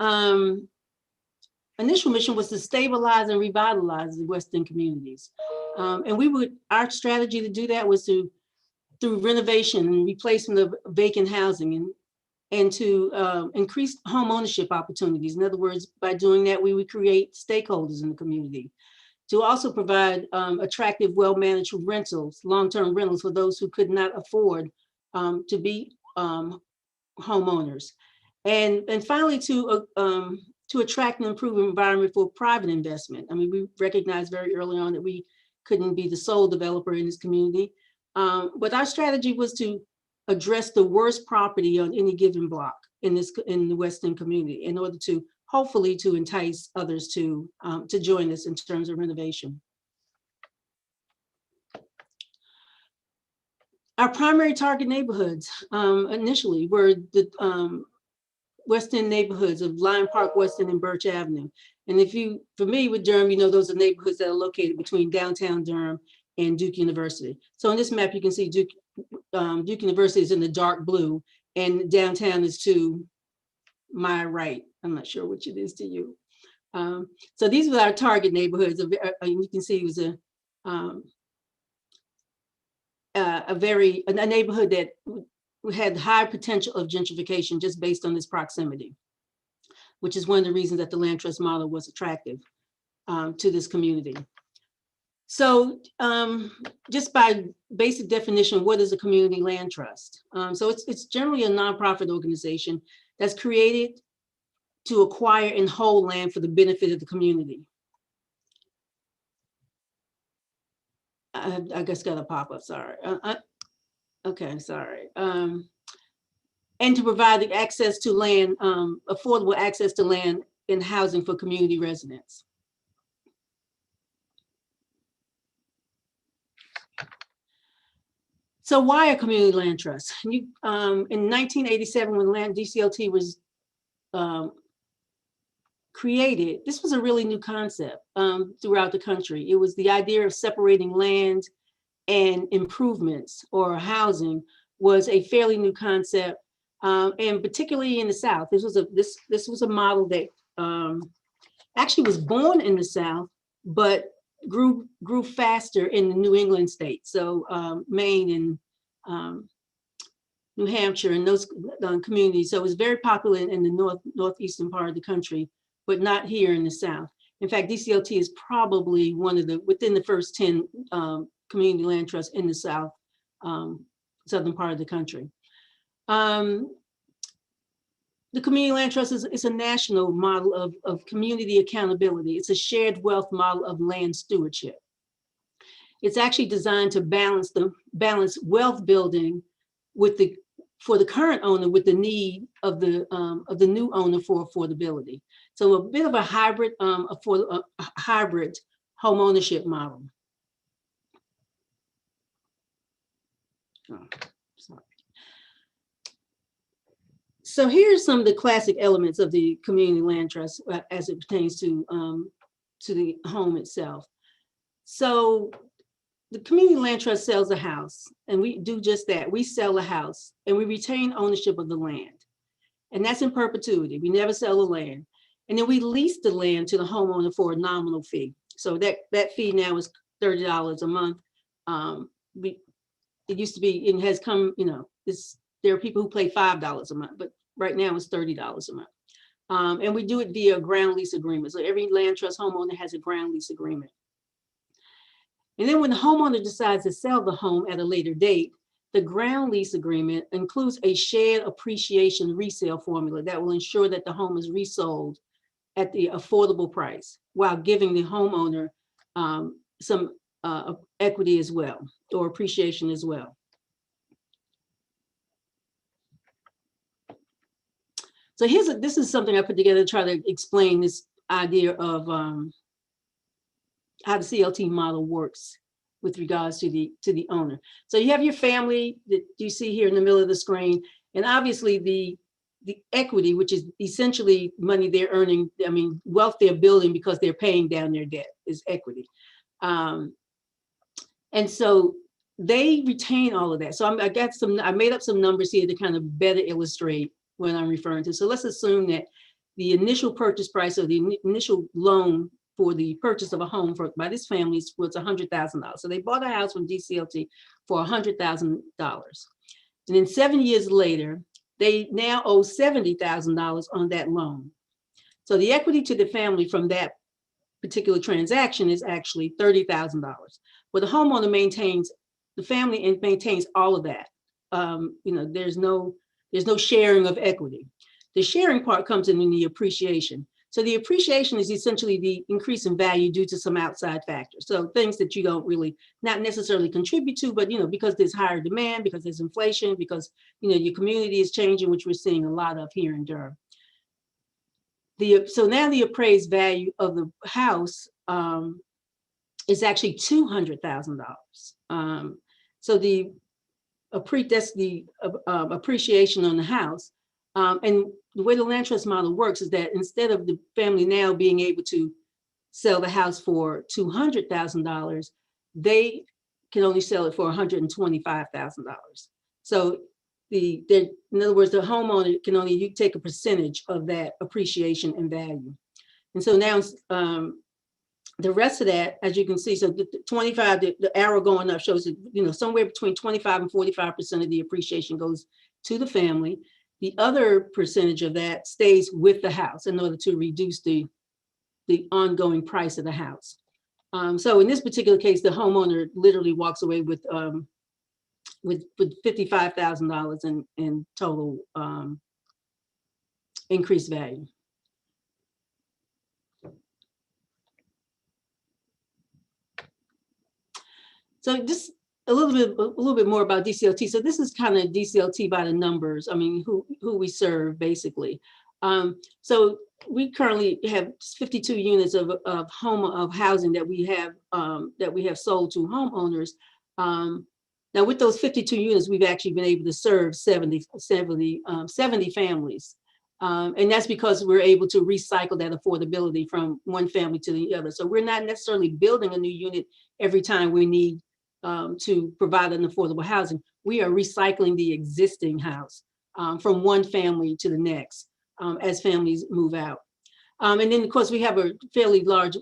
initial mission was to stabilize and revitalize the West End communities. And our strategy to do that was through renovation and replacement of vacant housing and to increase home ownership opportunities. In other words, by doing that, we would create stakeholders in the community. To also provide attractive, well-managed rentals, long-term rentals for those who could not afford to be homeowners. And finally, to attract and improve an environment for private investment. I mean, we recognized very early on that we couldn't be the sole developer in this community. But our strategy was to address the worst property on any given block in the West End community in order to hopefully to entice others to join us in terms of renovation. Our primary target neighborhoods initially were the West End neighborhoods of Lion Park, West End, and Birch Avenue. And if you familiar with Durham, those are neighborhoods that are located between downtown Durham and Duke University. So on this map, you can see Duke University is in the dark blue, and downtown is to my right. I'm not sure which it is to you. So these were our target neighborhoods. You can see it was a neighborhood that had high potential of gentrification just based on this proximity, which is one of the reasons that the land trust model was attractive to this community. So just by basic definition, what is a community land trust? So it's generally a nonprofit organization that's created to acquire and hold land for the benefit of the community. I guess got a pop-up, sorry. Okay, sorry. And to provide the access to land, affordable access to land and housing for community residents. So why a community land trust? In 1987, when DCLT was created, this was a really new concept throughout the country. It was the idea of separating land and improvements or housing was a fairly new concept, and particularly in the South. This was a model that actually was born in the South, but grew faster in the New England states. So Maine and New Hampshire and those communities. So it was very popular in the northeastern part of the country, but not here in the South. In fact, DCLT is probably one of within the first 10 community land trusts in the South, southern part of the country. The community land trust is a national model of community accountability. It's a shared wealth model of land stewardship. It's actually designed to balance wealth building with the for the current owner with the need of the new owner for affordability. So a bit of a hybrid hybrid home ownership model. Oh, sorry. So here's some of the classic elements of the community land trust as it pertains to the home itself. So the community land trust sells a house, and we do just that. We sell a house and we retain ownership of the land. And that's in perpetuity. We never sell the land. And then we lease the land to the homeowner for a nominal fee. So that fee now is $30 a month. It used to be, it has come, you know, there are people who pay $5 a month, but right now it's $30 a month. And we do it via a ground lease agreement. So every land trust homeowner has a ground lease agreement. And then when the homeowner decides to sell the home at a later date, the ground lease agreement includes a shared appreciation resale formula that will ensure that the home is resold at the affordable price while giving the homeowner some equity as well, or appreciation as well. So this is something I put together to try to explain this idea of how the CLT model works with regards to the owner. So you have your family that you see here in the middle of the screen, and obviously the equity, which is essentially money they're earning, I mean, wealth they're building because they're paying down their debt, is equity. And so they retain all of that. So I made up some numbers here to kind of better illustrate what I'm referring to. So let's assume that the initial purchase price or the initial loan for the purchase of a home by this family was $100,000. So they bought a house from DCLT for $100,000. And then 7 years later, they now owe $70,000 on that loan. So the equity to the family from that particular transaction is actually $30,000. Well, the homeowner maintains, the family maintains all of that. You know, there's no sharing of equity. The sharing part comes in the appreciation. So the appreciation is essentially the increase in value due to some outside factors. So things that you don't really, not necessarily contribute to, but, you know, because there's higher demand, because there's inflation, because, you know, your community is changing, which we're seeing a lot of here in Durham. So now the appraised value of the house is actually $200,000. So that's the appreciation on the house. And the way the land trust model works is that instead of the family now being able to sell the house for $200,000, they can only sell it for $125,000. So in other words, the homeowner can only take a percentage of that appreciation and value. And so now the rest of that, as you can see, so the 25, the arrow going up shows that, you know, somewhere between 25 and 45% of the appreciation goes to the family. The other percentage of that stays with the house in order to reduce the ongoing price of the house. So in this particular case, the homeowner literally walks away with $55,000 in total increased value. So just a little bit more about DCLT. So this is kind of DCLT by the numbers. I mean, who we serve basically. So we currently have 52 units of housing that we have sold to homeowners. Now with those 52 units, we've actually been able to serve 70 families. And that's because we're able to recycle that affordability from one family to the other. So we're not necessarily building a new unit every time we need to provide an affordable housing. We are recycling the existing house from one family to the next as families move out. And then of course we have a fairly large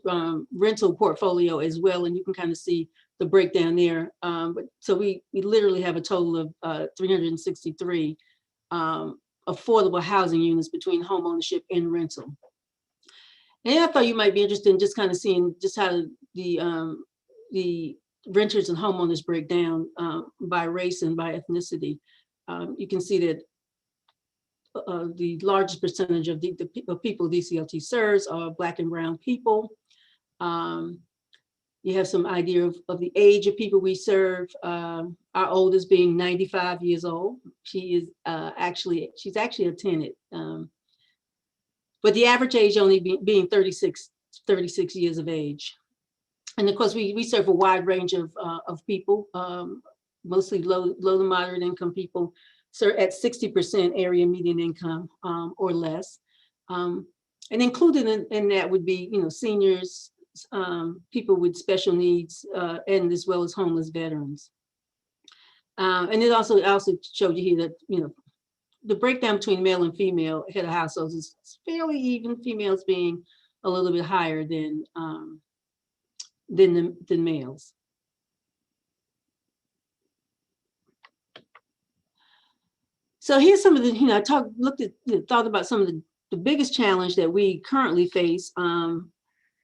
rental portfolio as well, and you can kind of see the breakdown there. But so we literally have a total of 363 affordable housing units between home ownership and rental. And I thought you might be interested in just kind of seeing just how the renters and homeowners break down by race and by ethnicity. You can see that the largest percentage of the people DCLT serves are Black and brown people. You have some idea of the age of people we serve. Our oldest being 95 years old. She is she's actually a tenant. But the average age only being 36 years of age. And of course, we serve a wide range of people, mostly low to moderate income people, at 60% area median income or less. And included in that would be, seniors, people with special needs, and as well as homeless veterans. And it also showed you here that, the breakdown between male and female head of households is fairly even, females being a little bit higher than males. So here's some of the, I thought about some of the biggest challenge that we currently face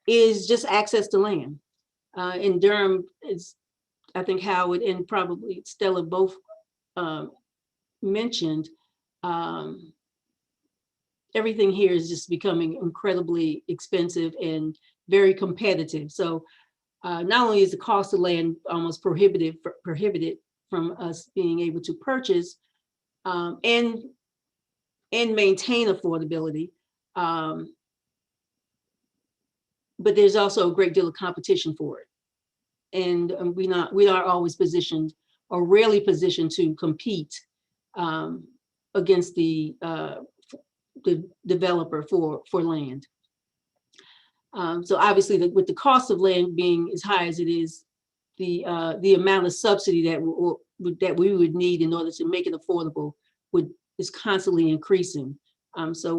is just access to land. In Durham, I think Howard and probably Stella both mentioned, everything here is just becoming incredibly expensive and very competitive. So not only is the cost of land almost prohibited from us being able to purchase and maintain affordability, but there's also a great deal of competition for it. And we are always positioned, or rarely positioned, to compete against the developer for land. So obviously, with the cost of land being as high as it is, the amount of subsidy that we would need in order to make it affordable is constantly increasing. So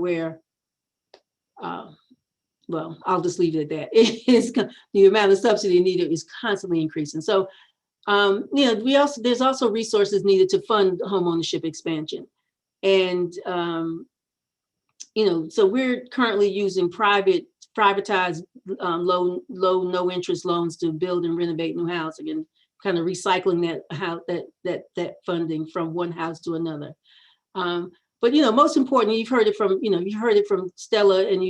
well, I'll just leave it at that. The amount of subsidy needed is constantly increasing. So there's also resources needed to fund homeownership expansion. And so we're currently using privatized low, no interest loans to build and renovate new housing, and kind of recycling that funding from one house to another. But most importantly, you've heard it from Stella, and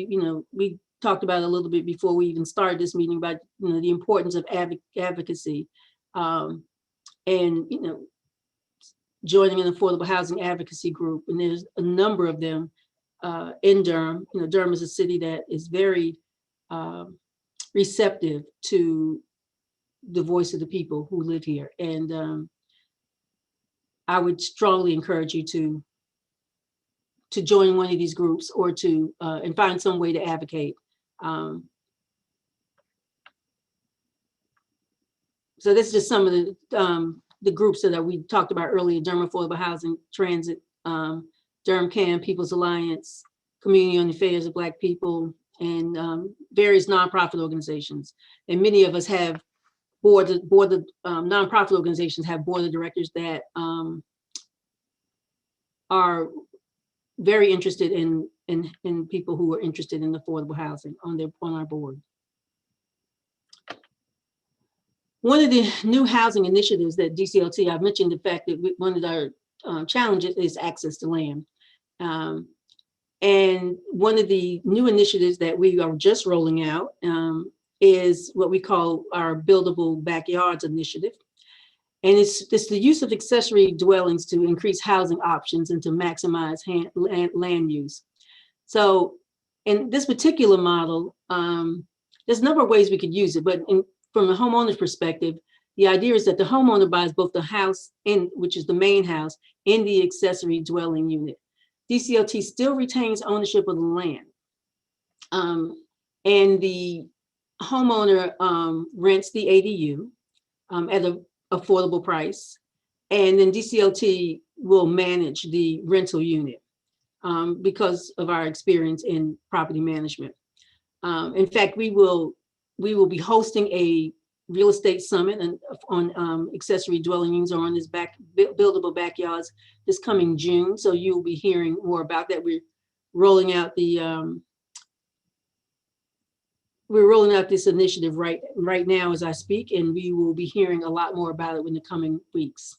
we talked about it a little bit before we even started this meeting about the importance of advocacy, and joining an affordable housing advocacy group. And there's a number of them in Durham. Durham is a city that is very receptive to the voice of the people who live here. And I would strongly encourage you to join one of these groups, or to and find some way to advocate. So this is just some of the groups that we talked about earlier: Durham Affordable Housing, Transit, Durham CAN, People's Alliance, Community on Affairs of Black People, and various nonprofit organizations. And many of us have nonprofit organizations have board of directors that are very interested in people who are interested in affordable housing on our board. One of the new housing initiatives that DCLT, I've mentioned the fact that one of our challenges is access to land. And one of the new initiatives that we are just rolling out is what we call our Buildable Backyards initiative. And it's the use of accessory dwellings to increase housing options and to maximize land use. So in this particular model, there's a number of ways we could use it, but from the homeowner's perspective, the idea is that the homeowner buys both the house, which is the main house, and the accessory dwelling unit. DCLT still retains ownership of the land. And the homeowner rents the ADU at an affordable price. And then DCLT will manage the rental unit because of our experience in property management. In fact, we will be hosting a real estate summit on accessory dwelling units, or on this buildable backyards, this coming June. So you'll be hearing more about that. We're rolling out this initiative right now as I speak, and we will be hearing a lot more about it in the coming weeks.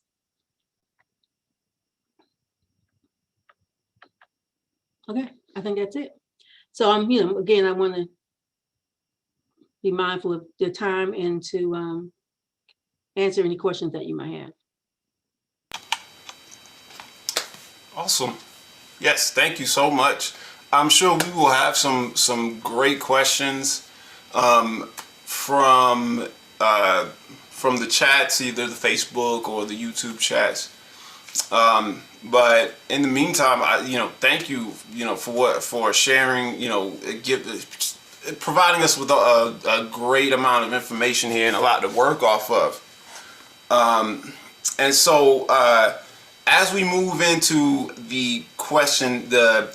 Okay, I think that's it. So again, I want to be mindful of the time and to answer any questions that you might have. Awesome. Yes, thank you so much. I'm sure we will have some great questions from the chats, either the Facebook or the YouTube chats. But in the meantime, thank you, for sharing, providing us with a great amount of information here and a lot to work off of. And so, as we move into the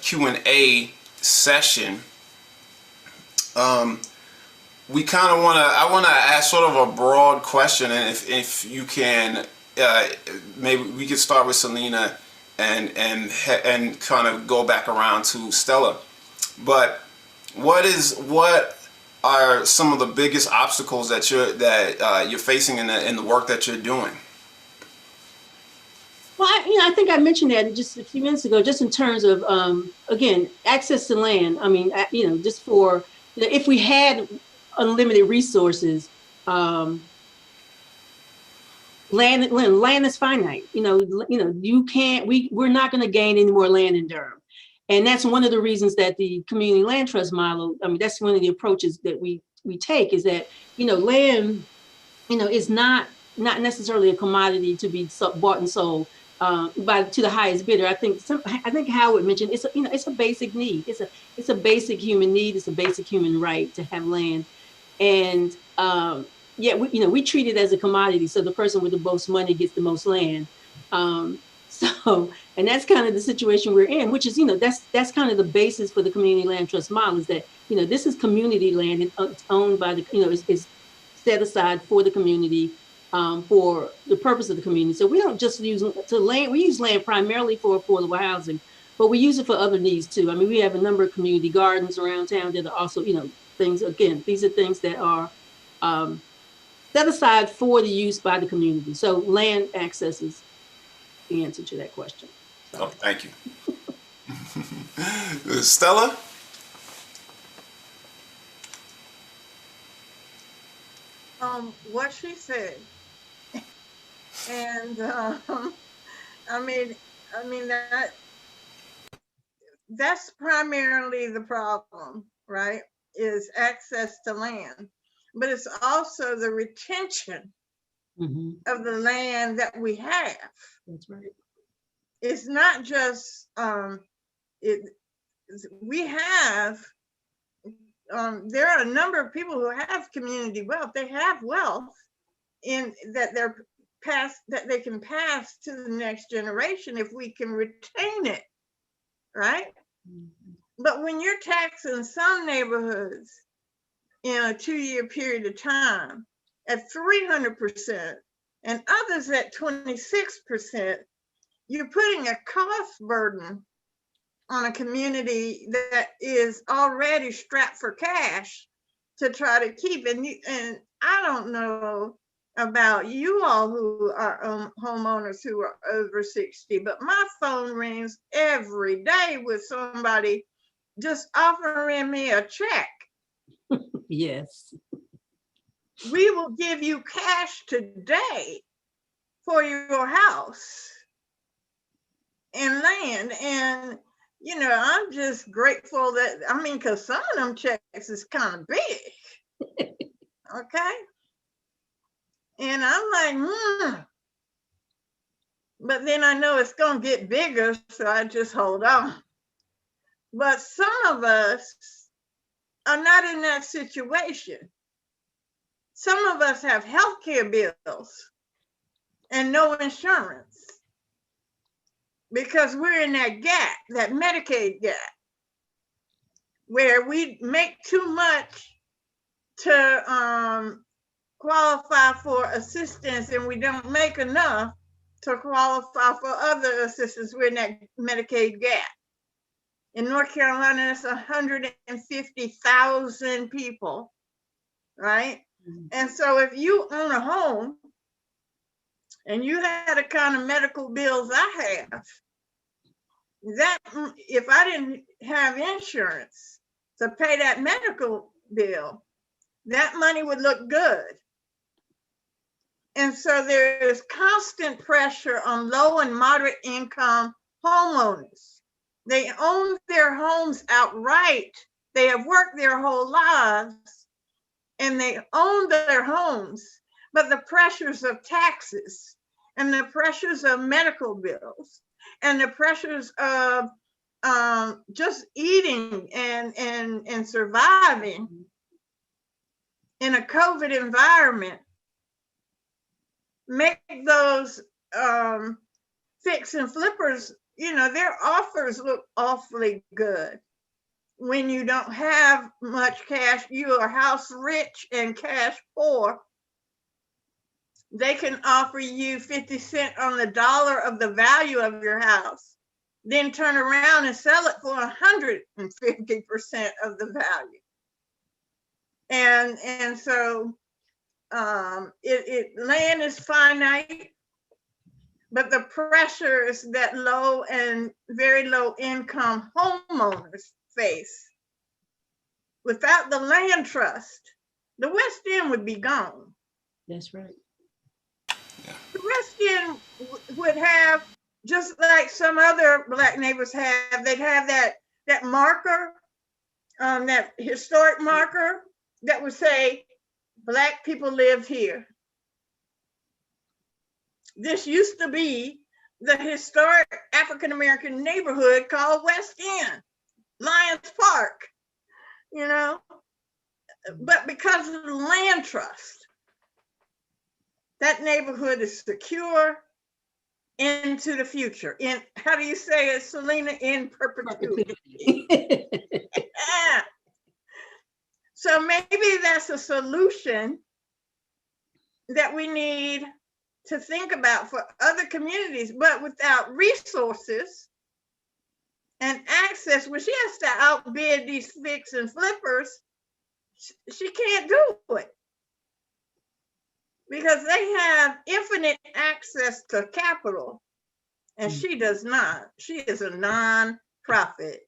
Q&A session, we kind of I want to ask sort of a broad question, and if you can, maybe we could start with Selena and kind of go back around to Stella. But what are some of the biggest obstacles that you're facing in the work that you're doing? Well, I think I mentioned that just a few minutes ago, just in terms of, again, access to land. I mean, just for, if we had unlimited resources, land is finite. You can't, we're not going to gain any more land in Durham. And that's one of the reasons that the community land trust model, I mean, that's one of the approaches that we take, is that, land, is not necessarily a commodity to be bought and sold to the highest bidder. I think Howard mentioned it's a basic need. It's a basic human need. It's a basic human right to have land, and yet we treat it as a commodity. So the person with the most money gets the most land. And that's kind of the situation we're in, which is that's kind of the basis for the community land trust model, is that this is community land. It's owned by the it's set aside for the community. For the purpose of the community. So we don't just use land, we use land primarily for affordable housing, but we use it for other needs too. I mean, we have a number of community gardens around town that are also, things, again, these are things that are set aside for the use by the community. So land access is the answer to that question. Oh, thank you. Stella? What she said. And I mean that's primarily the problem, right? Is access to land, but it's also the retention of the land that we have. That's right. It's not just we have. There are a number of people who have community wealth. They have wealth in that that they can pass to the next generation if we can retain it, right? But when you're taxing some neighborhoods in a 2-year period of time at 300% and others at 26%, you're putting a cost burden on a community that is already strapped for cash to try to keep it. And I don't know about you all who are homeowners who are over 60, but my phone rings every day with somebody just offering me a check. Yes. We will give you cash today for your house and land. And I'm just grateful that, because some of them checks is kind of big. Okay. And I'm like, But then I know it's going to get bigger, so I just hold on. But some of us are not in that situation. Some of us have healthcare bills and no insurance because we're in that gap, that Medicaid gap, where we make too much to qualify for assistance and we don't make enough to qualify for other assistance. We're in that Medicaid gap. In North Carolina, it's 150,000 people, right? Mm-hmm. And so if you own a home and you had the kind of medical bills I have, that if I didn't have insurance to pay that medical bill, that money would look good. And so there is constant pressure on low and moderate income homeowners. They own their homes outright. They have worked their whole lives and they own their homes, but the pressures of taxes and the pressures of medical bills and the pressures of just eating and surviving in a COVID environment make those fix and flippers, you know, their offers look awfully good. When you don't have much cash, you are house rich and cash poor, they can offer you 50 cents on the dollar of the value of your house, then turn around and sell it for 150% of the value. And so land is finite, but the pressures that low and very low income homeowners face, without the land trust, the West End would be gone. That's right. The West End would have, just like some other Black neighbors have, they'd have that marker, that historic marker that would say, Black people live here. This used to be the historic African-American neighborhood called West End, Lions Park, you know, but because of the land trust, that neighborhood is secure into the future. In, how do you say it, Selena? In perpetuity. Yeah. So maybe that's a solution that we need to think about for other communities, but without resources and access, where she has to outbid these fix and flippers, she can't do it because they have infinite access to capital and she does not. She is a non-profit,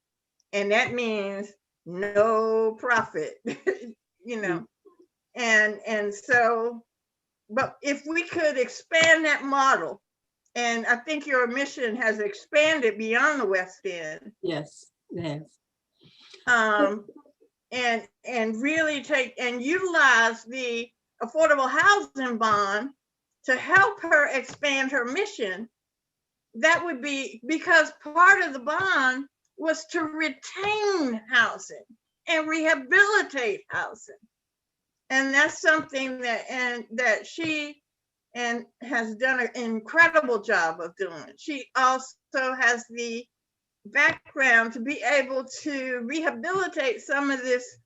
and that means no profit, you know. And so, but if we could expand that model, and I think your mission has expanded beyond the West End. Yes, yes. And really take and utilize the affordable housing bond to help her expand her mission. That would be, because part of the bond was to retain housing and rehabilitate housing. And that's something that she has done an incredible job of doing. She also has the background to be able to rehabilitate some of this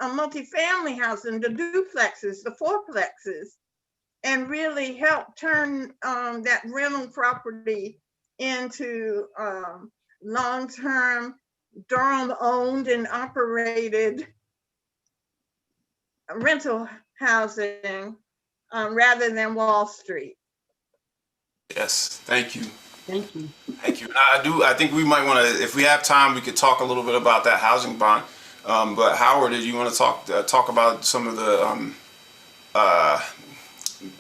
multifamily housing, the duplexes, the fourplexes, and really help turn that rental property into long-term Durham owned and operated rental housing rather than Wall Street. Yes, thank you. Thank you. Thank you. I think we might want to, if we have time, we could talk a little bit about that housing bond. But Howard, did you want to talk about some of the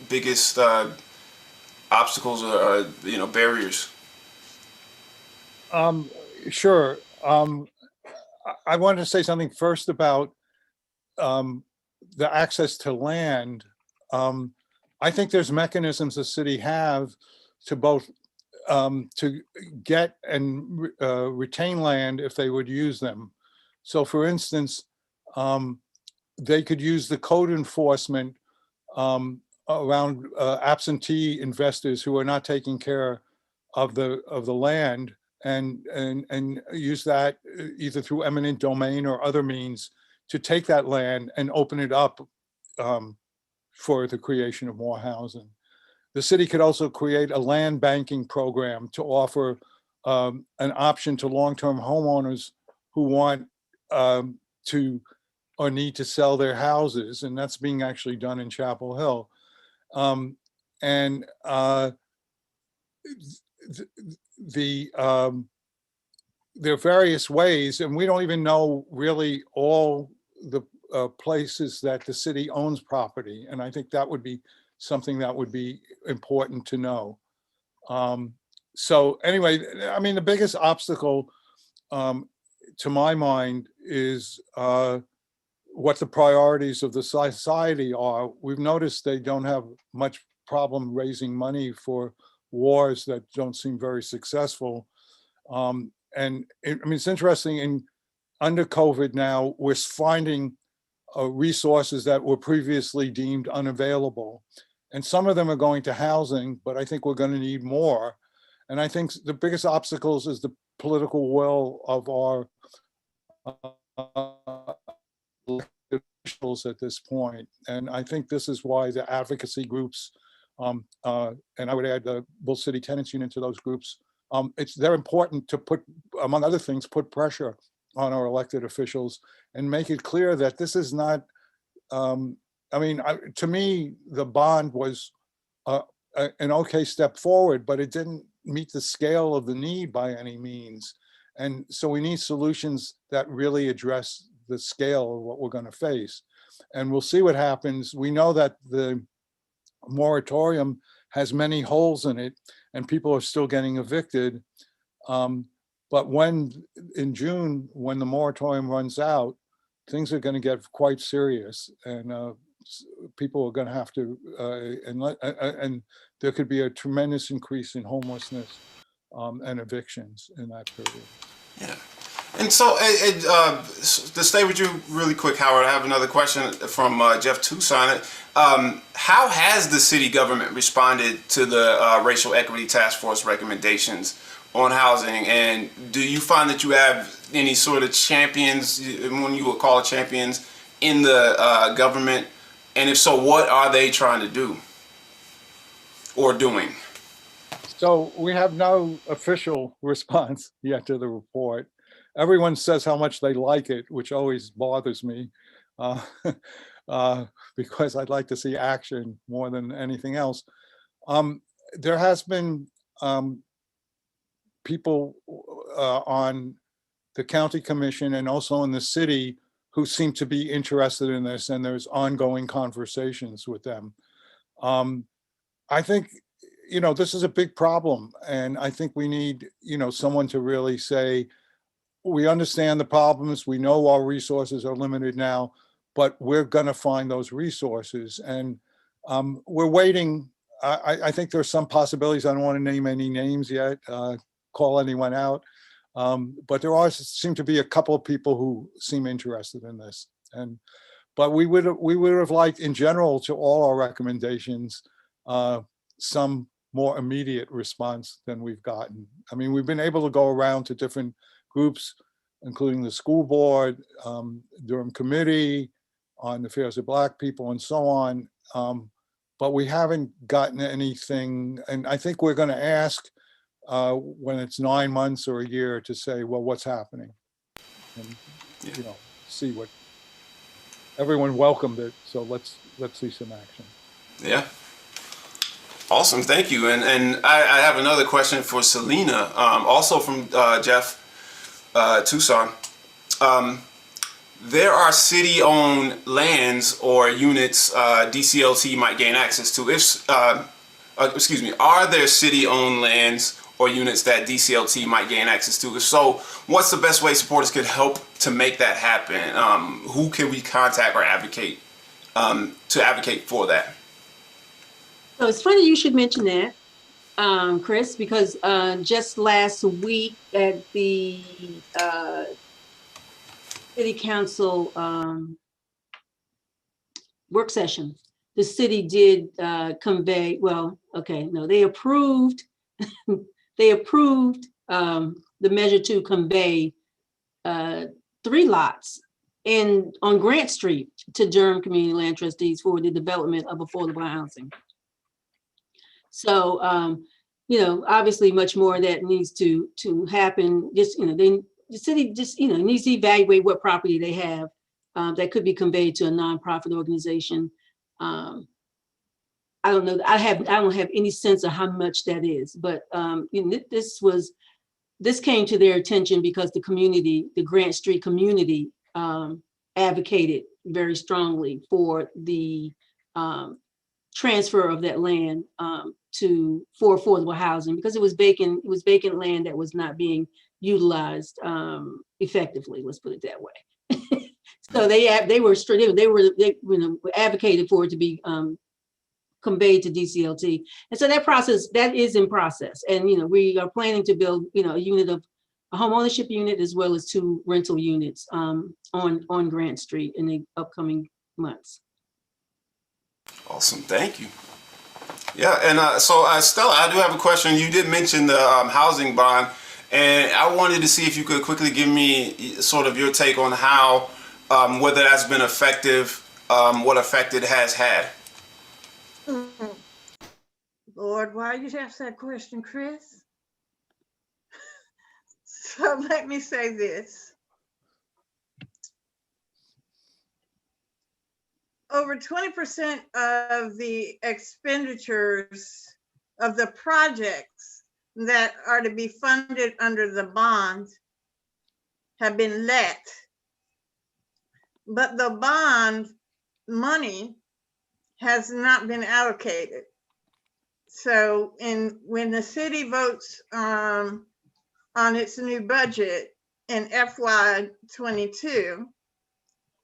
biggest obstacles or barriers? Sure. I wanted to say something first about the access to land. I think there's mechanisms the city have to both to get and retain land if they would use them. So for instance, they could use the code enforcement around absentee investors who are not taking care of the land, and use that either through eminent domain or other means to take that land and open it up for the creation of more housing. The city could also create a land banking program to offer an option to long-term homeowners who want to or need to sell their houses, and that's being actually done in Chapel Hill. There are various ways, and we don't even know really all the places that the city owns property. And I think that would be something that would be important to know. So anyway, I mean, the biggest obstacle to my mind is what the priorities of the society are. We've noticed they don't have much problem raising money for wars that don't seem very successful. I mean, it's interesting, under COVID now, we're finding resources that were previously deemed unavailable. And some of them are going to housing, but I think we're going to need more. And I think the biggest obstacles is the political will of our officials at this point. And I think this is why the advocacy groups, and I would add the Bull City Tenants Union to those groups, they're important to put, among other things, put pressure on our elected officials and make it clear that this is not, I mean, to me, the bond was an okay step forward, but it didn't meet the scale of the need by any means. And so we need solutions that really address the scale of what we're going to face. And we'll see what happens. We know that the moratorium has many holes in it and people are still getting evicted. But in June, when the moratorium runs out, things are going to get quite serious, and people are going to have to, and there could be a tremendous increase in homelessness and evictions in that period. Yeah. And so, to stay with you really quick, Howard, I have another question from Jeff Tucson. How has the city government responded to the Racial Equity Task Force recommendations on housing? And do you find that you have any sort of champions, when you would call it champions, in the government? And if so, what are they trying to do or doing? So we have no official response yet to the report. Everyone says how much they like it, which always bothers me because I'd like to see action more than anything else. There has been people on the county commission and also in the city who seem to be interested in this, and there's ongoing conversations with them. I think, this is a big problem, and I think we need, someone to really say, we understand the problems, we know our resources are limited now, but we're gonna find those resources. And we're waiting. I think there's some possibilities. I don't want to name any names yet, call anyone out. But there seem to be a couple of people who seem interested in this. But we would have liked, in general, to all our recommendations, some more immediate response than we've gotten. I mean, we've been able to go around to different groups, including the school board, Durham Committee on the Affairs of Black People, and so on. But we haven't gotten anything. And I think we're going to ask when it's 9 months or a year to say, well, what's happening? And, see what everyone welcomed it. So let's see some action. Yeah. Awesome, thank you. And I have another question for Selena, also from Jeff Tucson. There are city-owned lands or units DCLT might gain access to. Are there city-owned lands or units that DCLT might gain access to? If so, what's the best way supporters could help to make that happen? Who can we contact or advocate to advocate for that? So it's funny you should mention that, Chris, because just last week at the City Council work session, the city did convey, they approved the measure to convey 3 lots on Grant Street to Durham Community Land Trustees for the development of affordable housing. So, obviously much more that needs to happen. Just, the city just, needs to evaluate what property they have that could be conveyed to a nonprofit organization. I don't know. I don't have any sense of how much that is, but this came to their attention because the community, the Grant Street community, advocated very strongly for the transfer of that land for affordable housing, because it was vacant land that was not being utilized effectively. Let's put it that way. So they advocated for it to be conveyed to DCLT, and so that is in process. And we are planning to build a home ownership unit as well as 2 rental units on Grant Street in the upcoming months. Awesome, thank you. Yeah, and so Stella, I do have a question. You did mention the housing bond, and I wanted to see if you could quickly give me sort of your take on how, whether that's been effective, what effect it has had. Lord, why you ask that question, Chris? So let me say this. Over 20% of the expenditures of the projects that are to be funded under the bond have been let, but the bond money has not been allocated. So when the city votes on its new budget in FY22,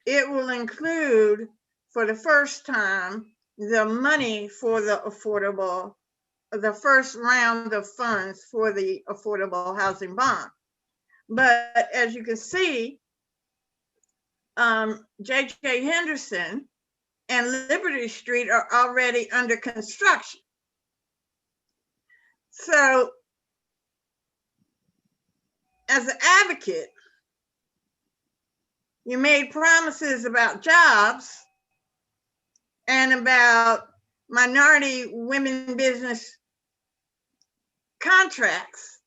it will include for the first time the money for the first round of funds for the affordable housing bond. But as you can see, J.J. Henderson and Liberty Street are already under construction. So as an advocate, you made promises about jobs and about minority women business contracts,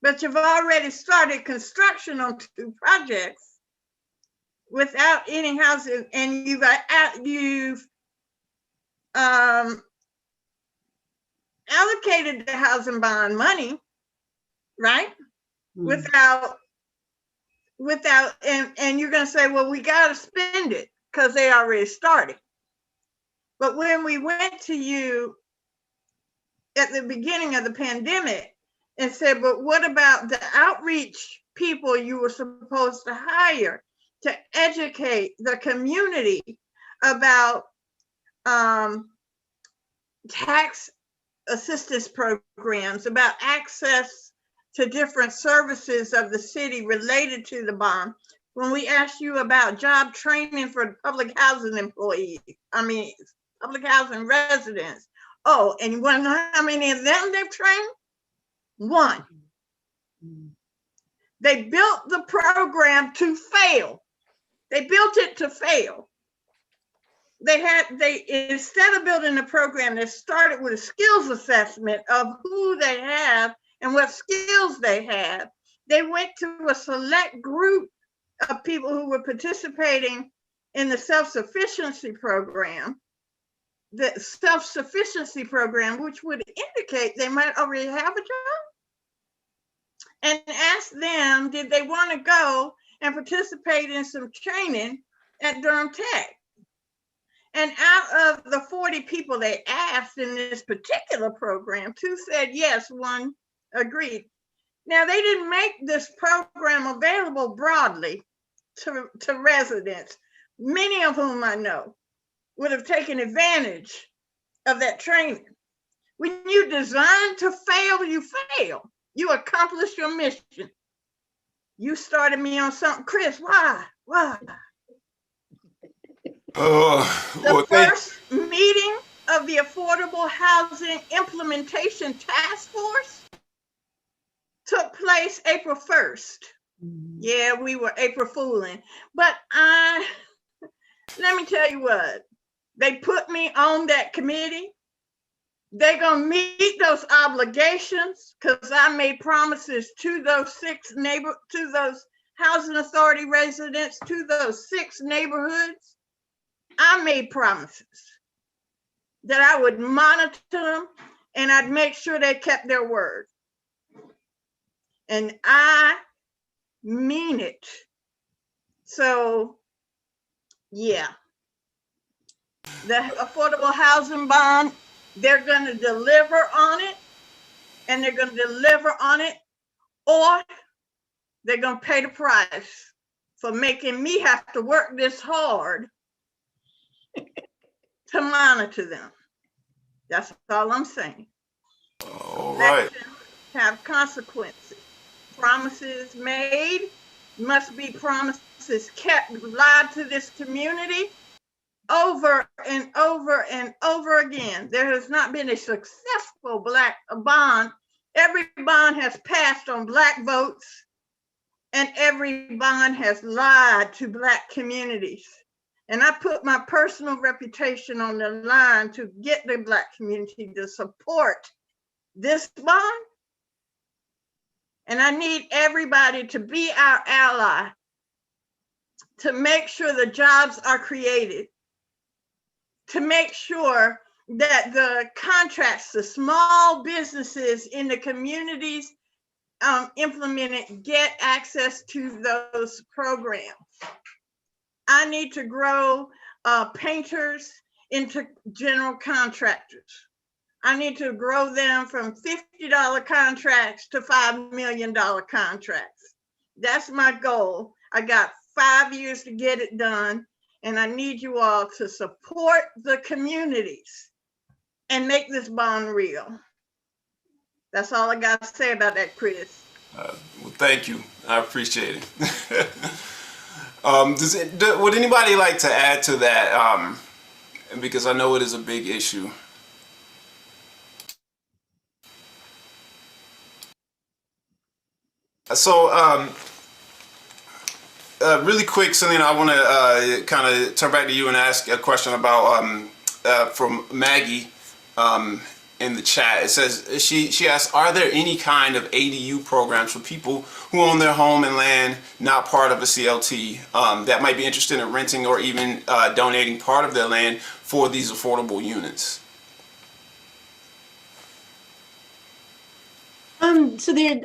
but you've already started construction on 2 projects without any housing, and you've allocated the housing bond money, right? Without, and you're gonna say, well, we gotta spend it because they already started. But when we went to you at the beginning of the pandemic and said, but what about the outreach people you were supposed to hire to educate the community about tax assistance programs, about access to different services of the city related to the bond? When we asked you about job training for public housing employees, public housing residents. Oh, and you want to know how many of them they've trained? 1. They built the program to fail. They built it to fail. Instead of building a program that started with a skills assessment of who they have and what skills they have, they went to a select group of people who were participating in the self-sufficiency program, which would indicate they might already have a job, and ask them, did they want to go and participate in some training at Durham Tech? And out of the 40 people they asked in this particular program, 2 said yes, 1 agreed. Now, they didn't make this program available broadly to residents, many of whom I know would have taken advantage of that training. When you design to fail, you fail. You accomplish your mission. You started me on something, Chris. Why? The first meeting of the Affordable Housing Implementation Task Force took place April 1st. Yeah, we were April fooling. But let me tell you what, they put me on that committee. They're going to meet those obligations because I made promises to those 6 to those housing authority residents, to those 6 neighborhoods. I made promises that I would monitor them and I'd make sure they kept their word. And I mean it. So, yeah. The affordable housing bond, they're going to deliver on it, and they're going to deliver on it, or they're going to pay the price for making me have to work this hard to monitor them. That's all I'm saying. All right. Elections have consequences. Promises made must be promises kept. Lied to this community over and over and over again. There has not been a successful Black bond. Every bond has passed on Black votes, and every bond has lied to Black communities. And I put my personal reputation on the line to get the Black community to support this bond. And I need everybody to be our ally to make sure the jobs are created, to make sure that the contracts, the small businesses in the communities implemented get access to those programs. I need to grow painters into general contractors. I need to grow them from $50 contracts to $5 million contracts. That's my goal. I got 5 years to get it done, and I need you all to support the communities and make this bond real. That's all I got to say about that, Chris. Well, thank you. I appreciate it. Would anybody like to add to that? Because I know it is a big issue. So, really quick, Selena, I want to kind of turn back to you and ask a question about from Maggie in the chat. It says she asks, are there any kind of ADU programs for people who own their home and land not part of a CLT that might be interested in renting or even donating part of their land for these affordable units? So there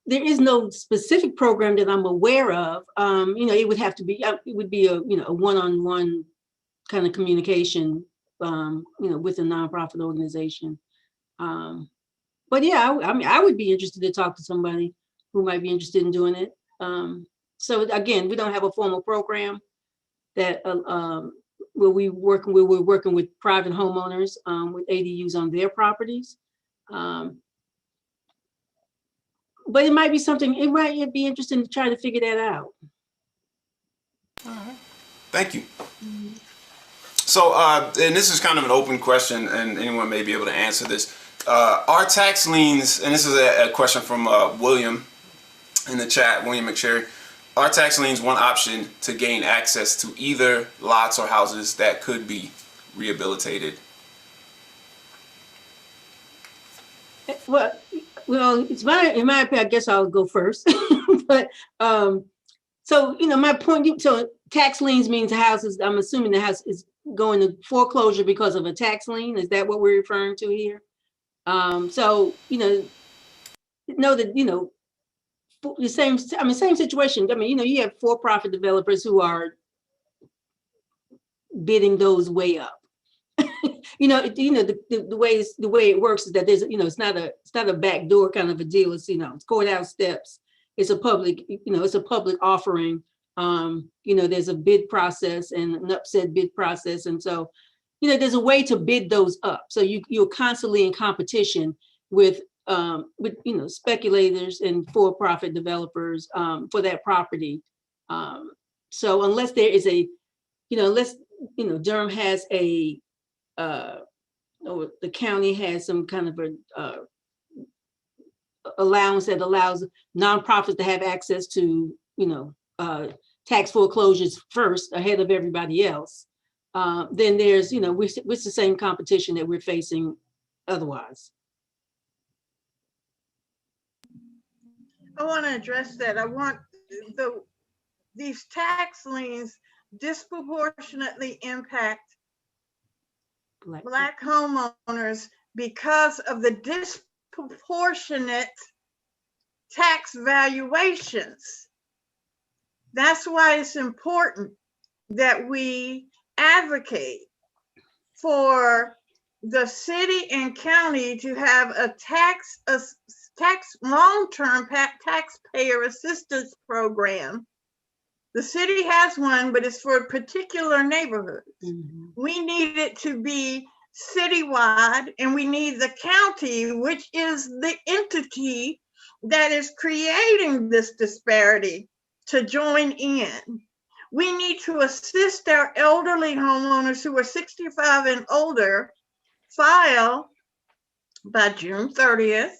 is no specific program that I'm aware of. It would have to be, it would be a one-on-one kind of communication, with a nonprofit organization. But yeah, I would be interested to talk to somebody who might be interested in doing it. So again, we don't have a formal program that where we're working with private homeowners with ADUs on their properties. But it might be something, it might be interesting to try to figure that out. All right. Thank you. So, and this is kind of an open question, and anyone may be able to answer this. Are tax liens, and this is a question from William in the chat, William McSherry, are tax liens one option to gain access to either lots or houses that could be rehabilitated? Well, in my opinion, I guess I'll go first. But so my point. So tax liens means houses. I'm assuming the house is going to foreclosure because of a tax lien. Is that what we're referring to here? So know that the same. Same situation. You have for-profit developers who are bidding those way up. The way it works is that there's it's not a backdoor kind of a deal. It's it's courthouse steps. It's a public it's a public offering. There's a bid process and an upset bid process, and so there's a way to bid those up. So you're constantly in competition with speculators and for-profit developers for that property. So unless there is a Durham has a or the county has some kind of a allowance that allows nonprofits to have access to tax foreclosures first ahead of everybody else. Then there's it's the same competition that we're facing otherwise. I want to address that. I want these tax liens disproportionately impact Black homeowners because of the disproportionate tax valuations. That's why it's important that we advocate for the city and county to have a long-term taxpayer assistance program. The city has one, but it's for particular neighborhoods. Mhm. We need it to be citywide, and we need the county, which is the entity that is creating this disparity, to join in. We need to assist our elderly homeowners who are 65 and older file by June 30th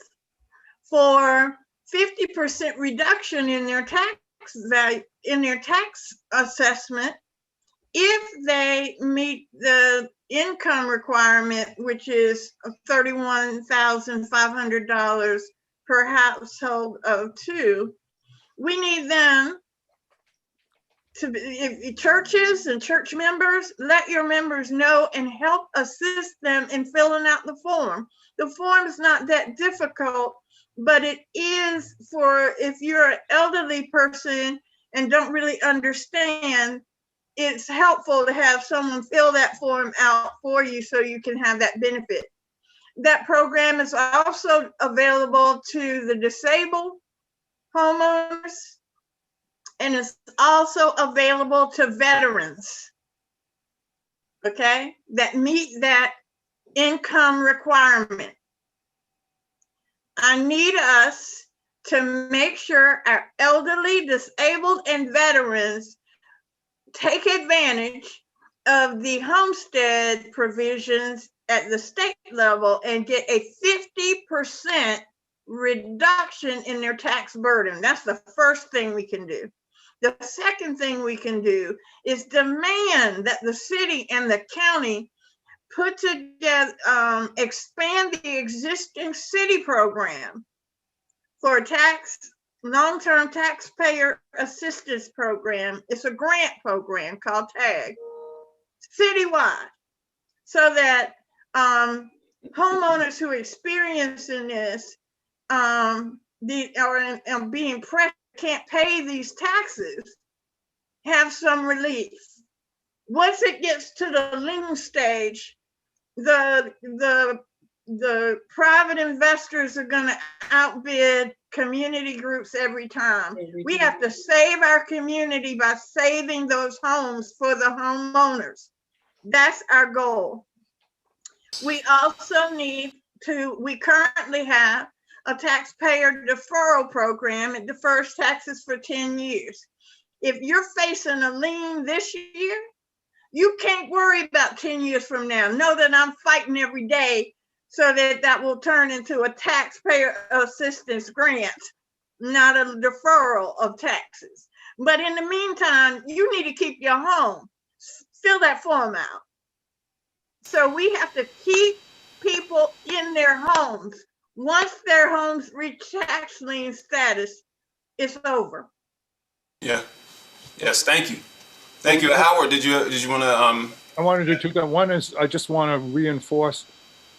for 50% reduction in their tax value, in their tax assessment, if they meet the income requirement, which is $31,500 per household of two. We need them to be, if churches and church members, let your members know and help assist them in filling out the form. The form is not that difficult, but it is for if you're an elderly person and don't really understand, it's helpful to have someone fill that form out for you so you can have that benefit. That program is also available to the disabled homeowners, and it's also available to veterans, okay, that meet that income requirement. I need us to make sure our elderly, disabled, and veterans take advantage of the homestead provisions at the state level and get a 50% reduction in their tax burden. That's the first thing we can do. The second thing we can do is demand that the city and the county put together, expand the existing city program for long-term taxpayer assistance program. It's a grant program called TAG, citywide, so that homeowners who are experiencing this being pressed, can't pay these taxes, have some relief. Once it gets to the lien stage, the private investors are going to outbid community groups every time. We have to save our community by saving those homes for the homeowners. That's our goal. We also need to, we currently have a taxpayer deferral program. It defers taxes for 10 years. If you're facing a lien this year, you can't worry about 10 years from now. Know that I'm fighting every day so that that will turn into a taxpayer assistance grant, not a deferral of taxes. But in the meantime, you need to keep your home. Fill that form out. So we have to keep people in their homes. Once their homes reach tax lien status, it's over. Yeah. Yes. Thank you. Thank you, Howard. Did you want to? I wanted to do two things. One is I just want to reinforce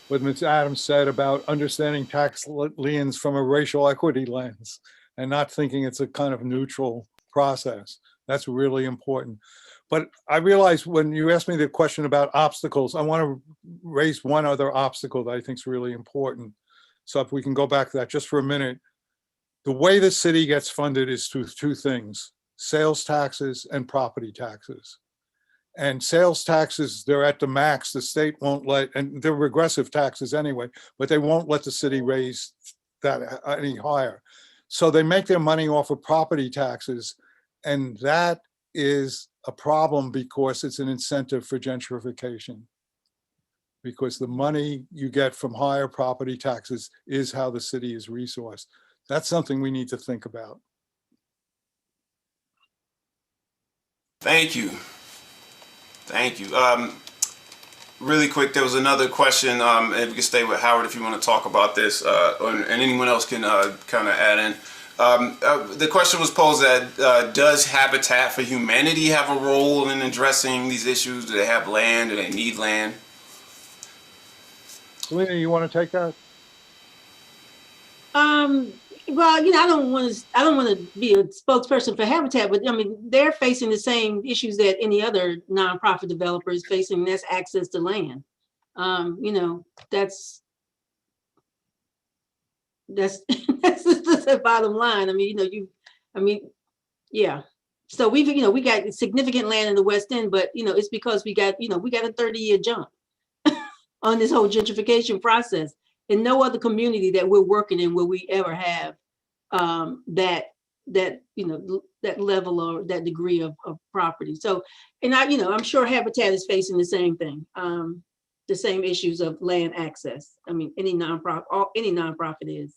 what Ms. Adams said about understanding tax liens from a racial equity lens and not thinking it's a kind of neutral process. That's really important. But I realized when you asked me the question about obstacles, I want to raise one other obstacle that I think is really important. So if we can go back to that just for a minute, the way the city gets funded is through two things: sales taxes and property taxes. And sales taxes, they're at the max. The state won't let, and they're regressive taxes anyway, but they won't let the city raise that any higher. So they make their money off of property taxes. And that is a problem because it's an incentive for gentrification. Because the money you get from higher property taxes is how the city is resourced. That's something we need to think about. Thank you. Thank you. Really quick, there was another question. If we can stay with Howard, if you want to talk about this, and anyone else can kind of add in. The question was posed that does Habitat for Humanity have a role in addressing these issues? Do they have land? Do they need land? Selena, you want to take that? Well, I don't want to be a spokesperson for Habitat, but I mean, they're facing the same issues that any other nonprofit developer is facing. And that's access to land. That's that's the bottom line. I mean, yeah. So we got significant land in the West End, but it's because we got a 30-year jump on this whole gentrification process. In no other community that we're working in will we ever have that level or that degree of property. So, and I'm sure Habitat is facing the same thing, the same issues of land access. I mean, any nonprofit is.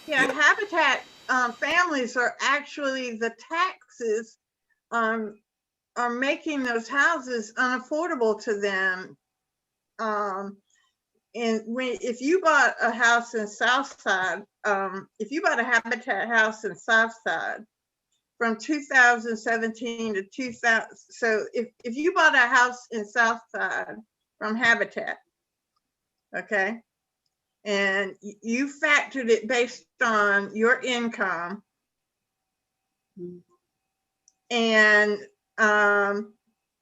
Yeah, Habitat families are actually, the taxes are making those houses unaffordable to them. And if you bought a house in Southside, if you bought a Habitat house in Southside from 2017 to 2000, so if you bought a house in Southside from Habitat, okay, and you factored it based on your income and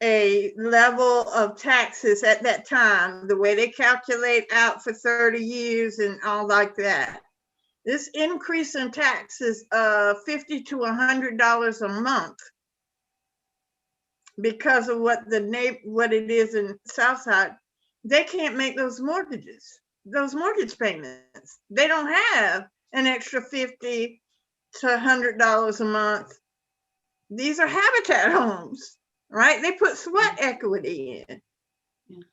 a level of taxes at that time, the way they calculate out for 30 years and all like that. This increase in taxes of $50 to $100 a month because of what it is in Southside, they can't make those mortgage payments. They don't have an extra $50 to $100 a month. These are Habitat homes. Right? They put sweat equity in. Yeah.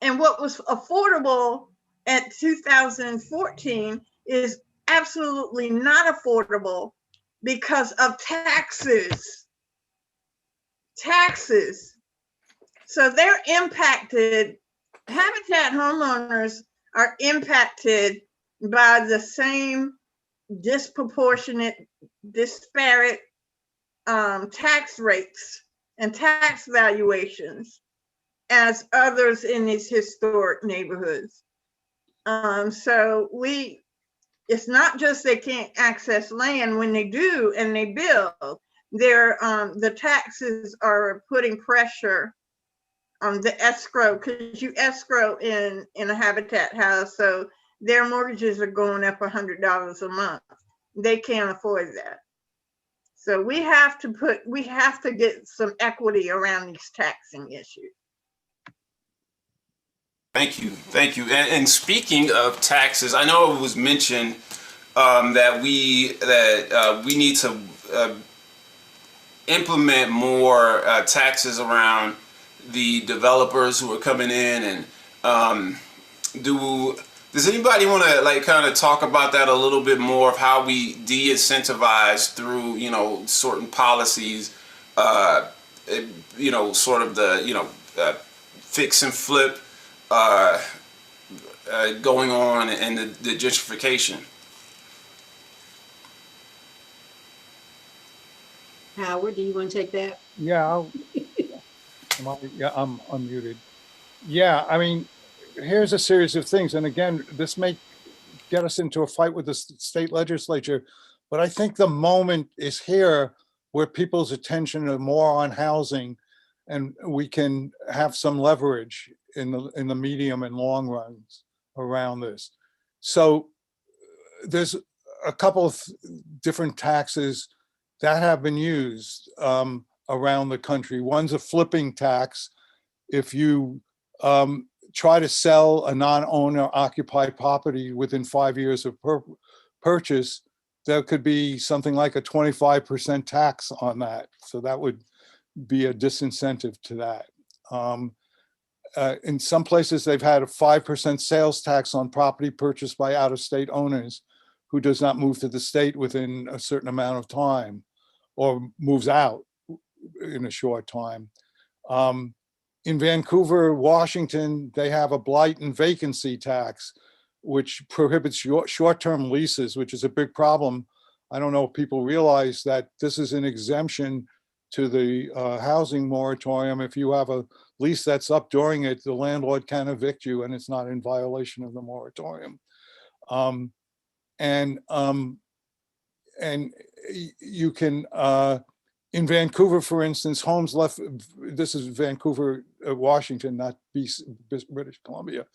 And what was affordable at 2014 is absolutely not affordable because of taxes. Taxes. So they're impacted. Habitat homeowners are impacted by the same disproportionate, disparate tax rates and tax valuations as others in these historic neighborhoods. So it's not just they can't access land. When they do and they build, the taxes are putting pressure on the escrow, because you escrow in a Habitat house, so their mortgages are going up $100 a month. They can't afford that. So we have to get some equity around these taxing issues. Thank you. And speaking of taxes, I know it was mentioned that we need to implement more taxes around the developers who are coming in, and does anybody want to kind of talk about that a little bit more, of how we de-incentivize through certain policies, sort of the fix and flip going on in the gentrification? Howard, do you want to take that? Yeah, I'm unmuted. Yeah, I mean, here's a series of things. And again, this may get us into a fight with the state legislature, but I think the moment is here where people's attention are more on housing, and we can have some leverage in the medium and long runs around this. So there's a couple of different taxes that have been used around the country. One's a flipping tax. If you try to sell a non-owner occupied property within 5 years of purchase, there could be something like a 25% tax on that. So that would be a disincentive to that. In some places, they've had a 5% sales tax on property purchased by out-of-state owners who does not move to the state within a certain amount of time, or moves out in a short time. In Vancouver, Washington, they have a blight and vacancy tax, which prohibits short-term leases, which is a big problem. I don't know if people realize that this is an exemption to the housing moratorium. If you have a lease that's up during it, the landlord can evict you, and it's not in violation of the moratorium. And you can, in Vancouver, for instance, homes left, this is Vancouver, Washington, not British Columbia.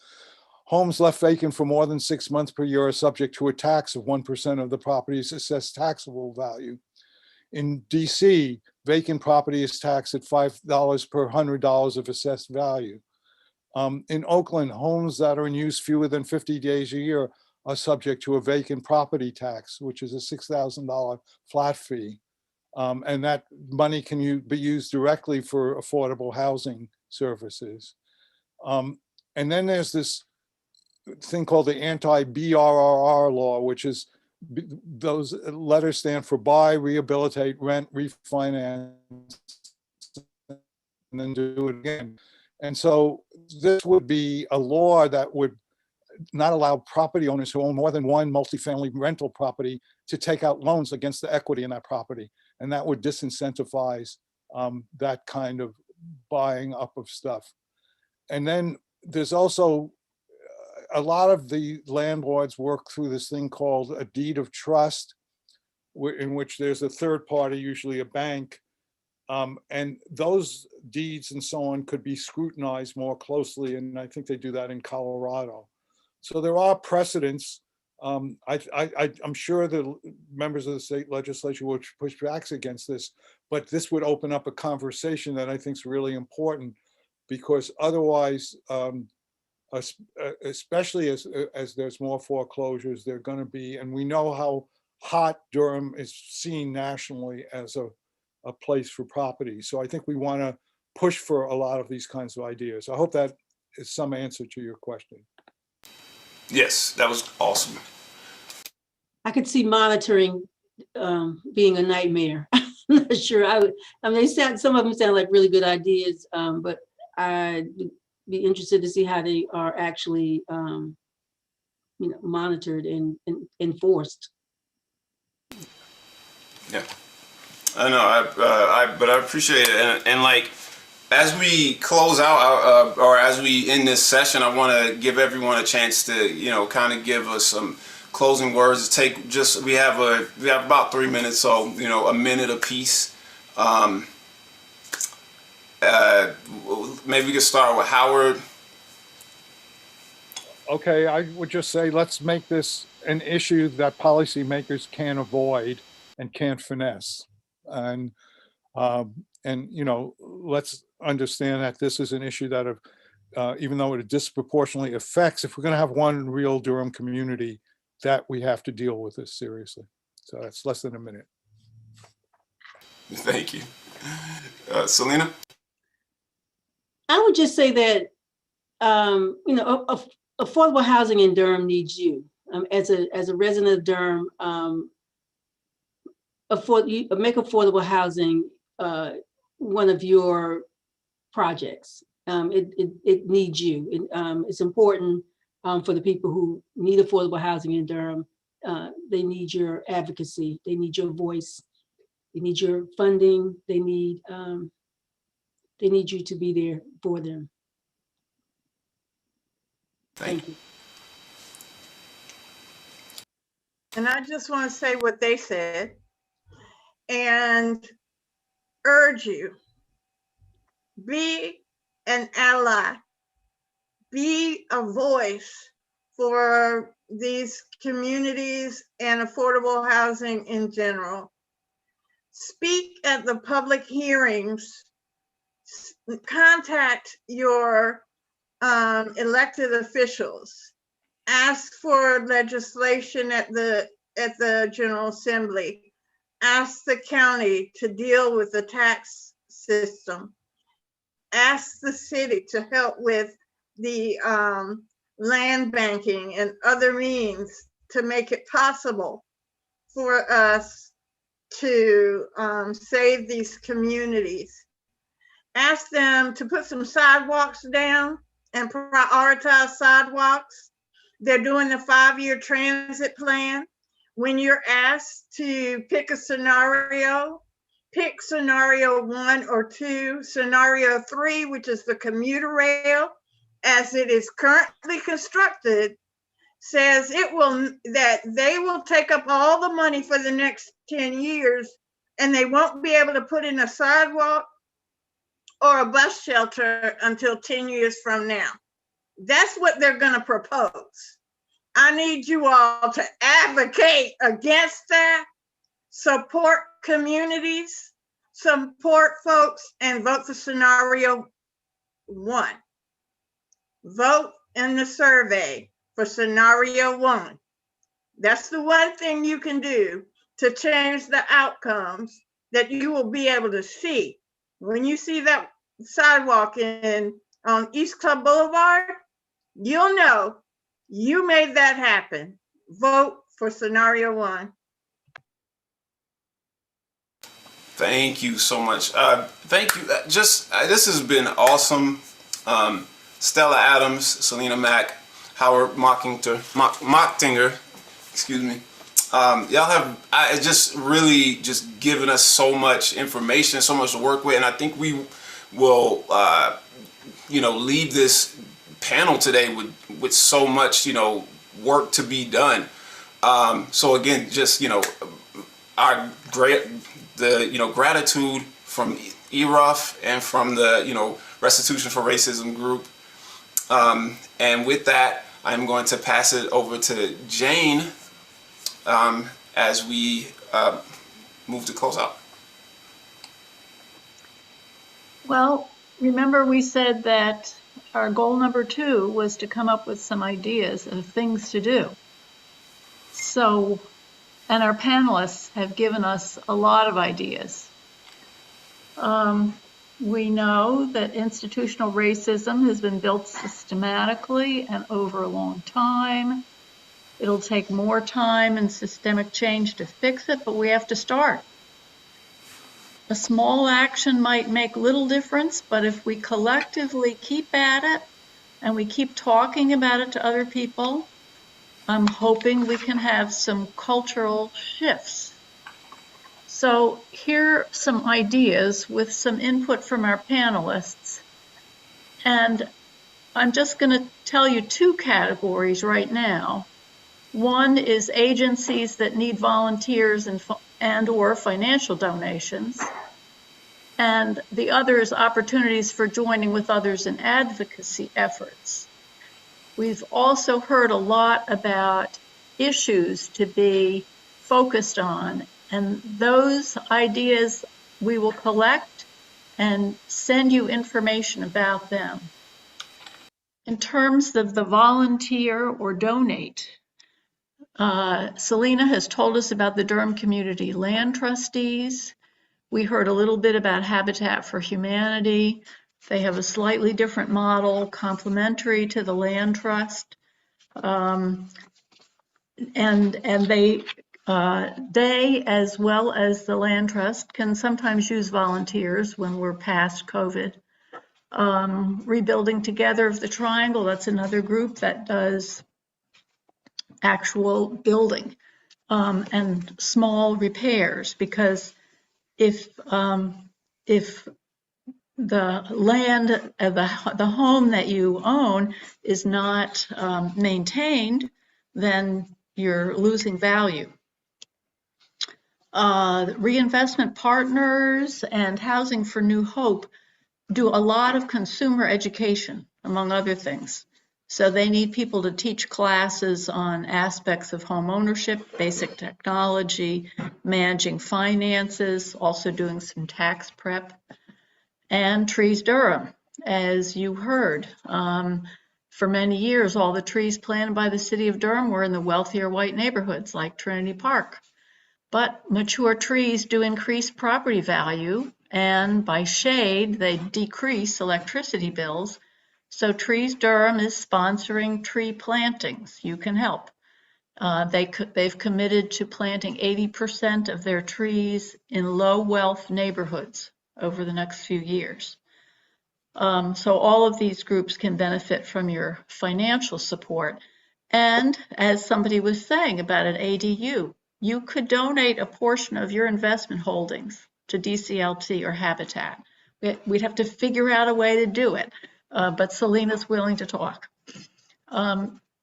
Homes left vacant for more than 6 months per year are subject to a tax of 1% of the property's assessed taxable value. In DC, vacant property is taxed at $5 per $100 of assessed value. In Oakland, homes that are in use fewer than 50 days a year are subject to a vacant property tax, which is a $6,000 flat fee. And that money can be used directly for affordable housing services. And then there's this thing called the anti-BRRR law, which is, those letters stand for buy, rehabilitate, rent, refinance, and then do it again. And so this would be a law that would not allow property owners who own more than one multifamily rental property to take out loans against the equity in that property. And that would disincentivize that kind of buying up of stuff. And then there's also a lot of the landlords work through this thing called a deed of trust, in which there's a third party, usually a bank, and those deeds and so on could be scrutinized more closely. And I think they do that in Colorado. So there are precedents. I'm sure the members of the state legislature will push back against this, but this would open up a conversation that I think is really important, because otherwise, especially as there's more foreclosures, they're going to be, and we know how hot Durham is seen nationally as a place for property. So I think we want to push for a lot of these kinds of ideas. I hope that is some answer to your question. Yes, that was awesome. I could see monitoring being a nightmare. I'm not sure. I mean, some of them sound like really good ideas, but I'd be interested to see how they are actually, monitored and enforced. Yeah, I know. But I appreciate it, and like, as we close out, or as we end this session, I want to give everyone a chance to, kind of give us some closing words. We have about 3 minutes, so a minute apiece. Maybe we could start with Howard. Okay, I would just say, let's make this an issue that policymakers can't avoid and can't finesse. And let's understand that this is an issue that, even though it disproportionately affects, if we're going to have one real Durham community, that we have to deal with this seriously. So that's less than a minute. Thank you. Selena? I would just say that, affordable housing in Durham needs you. As a resident of Durham, make affordable housing one of your projects. It needs you. It's important for the people who need affordable housing in Durham. They need your advocacy. They need your voice. They need your funding. They need you to be there for them. Thank you. And I just want to say what they said and urge you, be an ally, be a voice for these communities and affordable housing in general. Speak at the public hearings, contact your elected officials, ask for legislation at the General Assembly, ask the county to deal with the tax system, ask the city to help with the land banking and other means to make it possible for us to save these communities. Ask them to put some sidewalks down and prioritize sidewalks. They're doing the 5-year transit plan. When you're asked to pick a scenario, pick scenario 1 or 2. Scenario 3, which is the commuter rail, as it is currently constructed, says that they will take up all the money for the next 10 years and they won't be able to put in a sidewalk or a bus shelter until 10 years from now. That's what they're going to propose. I need you all to advocate against that, support communities, support folks, and vote for scenario 1. Vote in the survey for scenario 1. That's the one thing you can do to change the outcomes that you will be able to see. When you see that sidewalk on East Club Boulevard, you'll know you made that happen. Vote for scenario 1. Thank you so much. Thank you. This has been awesome. Stella Adams, Selena Mack, Howard Mocktinger, excuse me. Y'all have just really just given us so much information, so much to work with, and I think we will, leave this panel today with so much, work to be done. So again, just our gratitude from ERUUF and from the Restitution for Racism group. And with that, I'm going to pass it over to Jane as we move to close out. Well, remember we said that our goal number 2 was to come up with some ideas of things to do. So, and our panelists have given us a lot of ideas. We know that institutional racism has been built systematically and over a long time. It'll take more time and systemic change to fix it, but we have to start. A small action might make little difference, but if we collectively keep at it and we keep talking about it to other people, I'm hoping we can have some cultural shifts. So here are some ideas with some input from our panelists. And I'm just going to tell you 2 categories right now. One is agencies that need volunteers and or financial donations. And the other is opportunities for joining with others in advocacy efforts. We've also heard a lot about issues to be focused on, and those ideas we will collect and send you information about them. In terms of the volunteer or donate, Selena has told us about the Durham Community Land Trustees. We heard a little bit about Habitat for Humanity. They have a slightly different model, complementary to the Land Trust. And they, as well as the Land Trust, can sometimes use volunteers when we're past COVID. Rebuilding Together of the Triangle, that's another group that does actual building and small repairs, because if the land, the home that you own is not maintained, then you're losing value. Reinvestment Partners and Housing for New Hope do a lot of consumer education, among other things. So they need people to teach classes on aspects of home ownership, basic technology, managing finances, also doing some tax prep. And Trees Durham, as you heard. For many years, all the trees planted by the city of Durham were in the wealthier white neighborhoods like Trinity Park. But mature trees do increase property value, and by shade, they decrease electricity bills. So Trees Durham is sponsoring tree plantings. You can help. They've committed to planting 80% of their trees in low wealth neighborhoods over the next few years. So all of these groups can benefit from your financial support. And as somebody was saying about an ADU, you could donate a portion of your investment holdings to DCLT or Habitat. We'd have to figure out a way to do it, but Selena's willing to talk.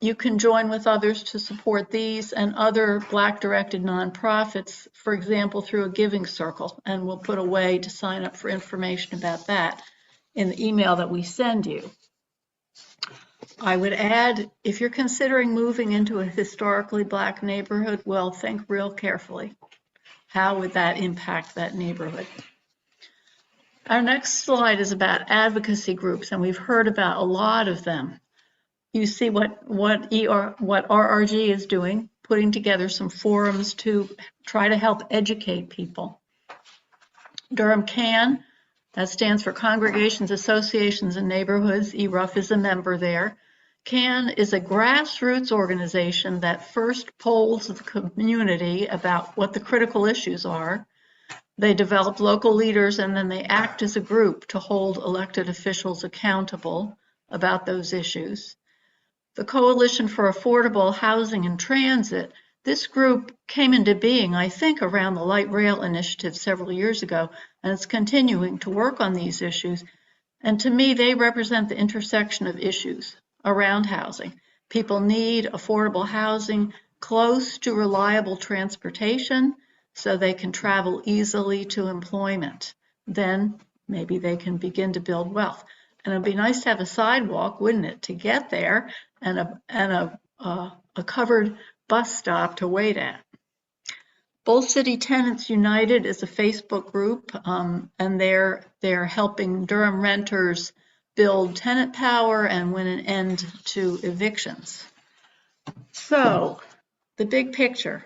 You can join with others to support these and other Black-directed nonprofits, for example, through a giving circle, and we'll put a way to sign up for information about that in the email that we send you. I would add, if you're considering moving into a historically Black neighborhood, well, think real carefully. How would that impact that neighborhood? Our next slide is about advocacy groups, and we've heard about a lot of them. You see what RRG is doing, putting together some forums to try to help educate people. Durham CAN, that stands for Congregations, Associations, and Neighborhoods. ERUUF is a member there. CAN is a grassroots organization that first polls the community about what the critical issues are. They develop local leaders, and then they act as a group to hold elected officials accountable about those issues. The Coalition for Affordable Housing and Transit, this group came into being, I think, around the light rail initiative several years ago, and it's continuing to work on these issues. And to me, they represent the intersection of issues around housing. People need affordable housing close to reliable transportation so they can travel easily to employment. Then maybe they can begin to build wealth. And it'd be nice to have a sidewalk, wouldn't it, to get there, and a covered bus stop to wait at. Both City Tenants United is a Facebook group, and they're helping Durham renters build tenant power and win an end to evictions. So, the big picture.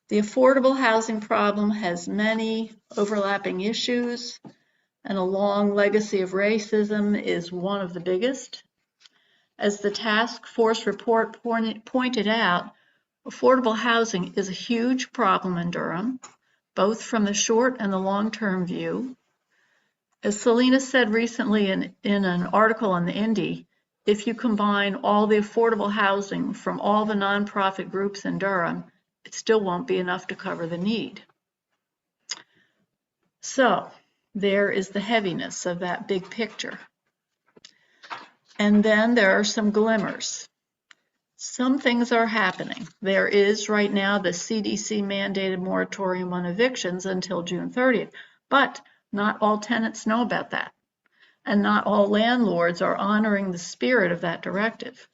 The affordable housing problem has many overlapping issues, and a long legacy of racism is one of the biggest. As the task force report pointed out, affordable housing is a huge problem in Durham, both from the short and the long-term view. As Selena said recently in an article on the Indy, if you combine all the affordable housing from all the nonprofit groups in Durham, it still won't be enough to cover the need. So, there is the heaviness of that big picture. And then there are some glimmers. Some things are happening. There is right now the CDC mandated moratorium on evictions until June 30th, but not all tenants know about that. And not all landlords are honoring the spirit of that directive.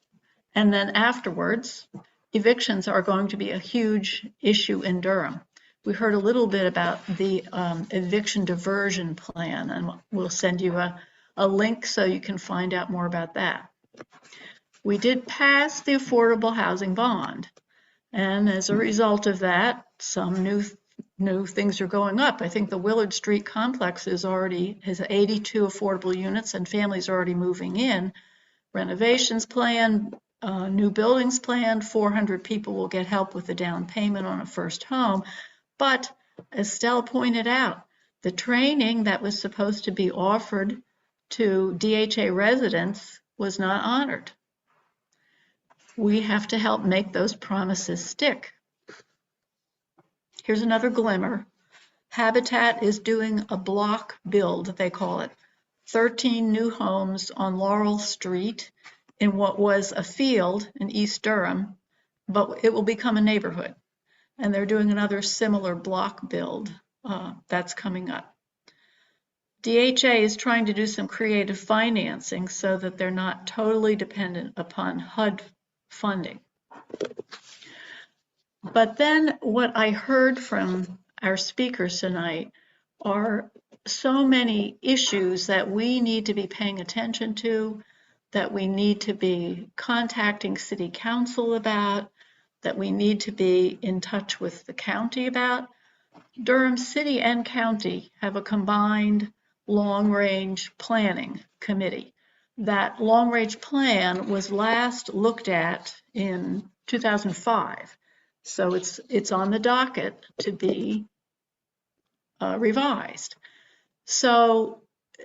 And then afterwards, evictions are going to be a huge issue in Durham. We heard a little bit about the eviction diversion plan, and we'll send you a link so you can find out more about that. We did pass the affordable housing bond, and as a result of that, some new things are going up. I think the Willard Street complex has 82 affordable units, and families are already moving in. Renovations planned, new buildings planned, 400 people will get help with the down payment on a first home. But as Stella pointed out, the training that was supposed to be offered to DHA residents was not honored. We have to help make those promises stick. Here's another glimmer. Habitat is doing a block build, they call it. 13 new homes on Laurel Street in what was a field in East Durham, but it will become a neighborhood. And they're doing another similar block build that's coming up. DHA is trying to do some creative financing so that they're not totally dependent upon HUD funding. But then what I heard from our speakers tonight are so many issues that we need to be paying attention to, that we need to be contacting City Council about, that we need to be in touch with the county about. Durham City and County have a combined long-range planning committee. That long-range plan was last looked at in 2005. So it's on the docket to be revised. So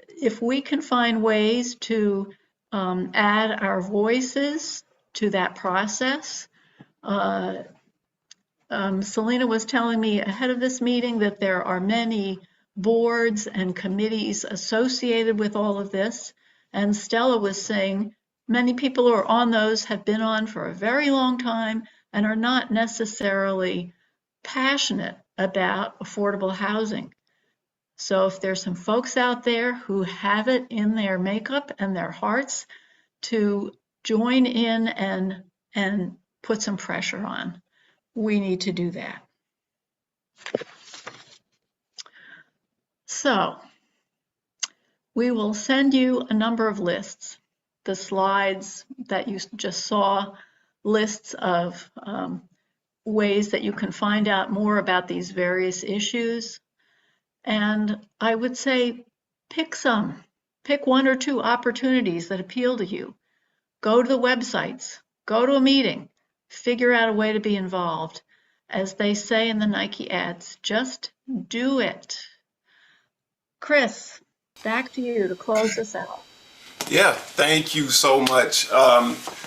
if we can find ways to add our voices to that process. Selena was telling me ahead of this meeting that there are many boards and committees associated with all of this. And Stella was saying Many people who are on those have been on for a very long time and are not necessarily passionate about affordable housing. So if there's some folks out there who have it in their makeup and their hearts to join in and put some pressure on, we need to do that. So we will send you a number of lists. The slides that you just saw, lists of ways that you can find out more about these various issues. And I would say pick some. Pick one or two opportunities that appeal to you. Go to the websites. Go to a meeting. Figure out a way to be involved. As they say in the Nike ads, just do it. Chris, back to you to close this out. Yeah, thank you so much.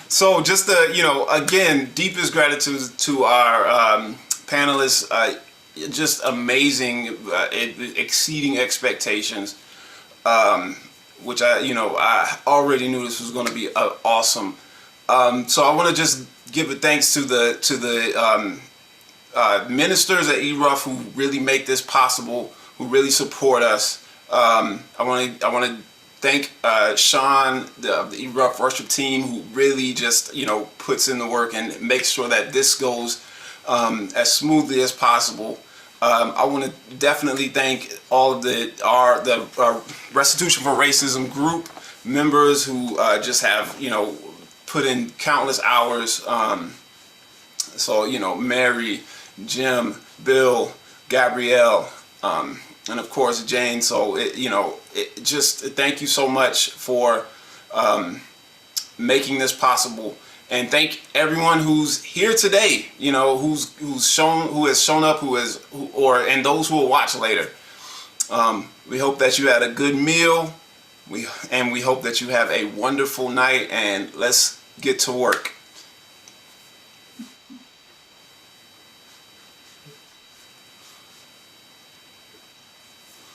So just again, deepest gratitude to our panelists. Just amazing, exceeding expectations. Which I already knew this was going to be awesome. So I want to just give a thanks to the ministers at ERUUF who really make this possible, who really support us. I want to thank Sean, the ERUUF worship team, who really just puts in the work and makes sure that this goes as smoothly as possible. I want to definitely thank all of our Restitution for Racism group members who just have put in countless hours. So Mary, Jim, Bill, Gabrielle, and of course Jane. So just thank you so much for making this possible. And thank everyone who's here today, who has shown up, and those who will watch later. We hope that you had a good meal. We hope that you have a wonderful night, and let's get to work.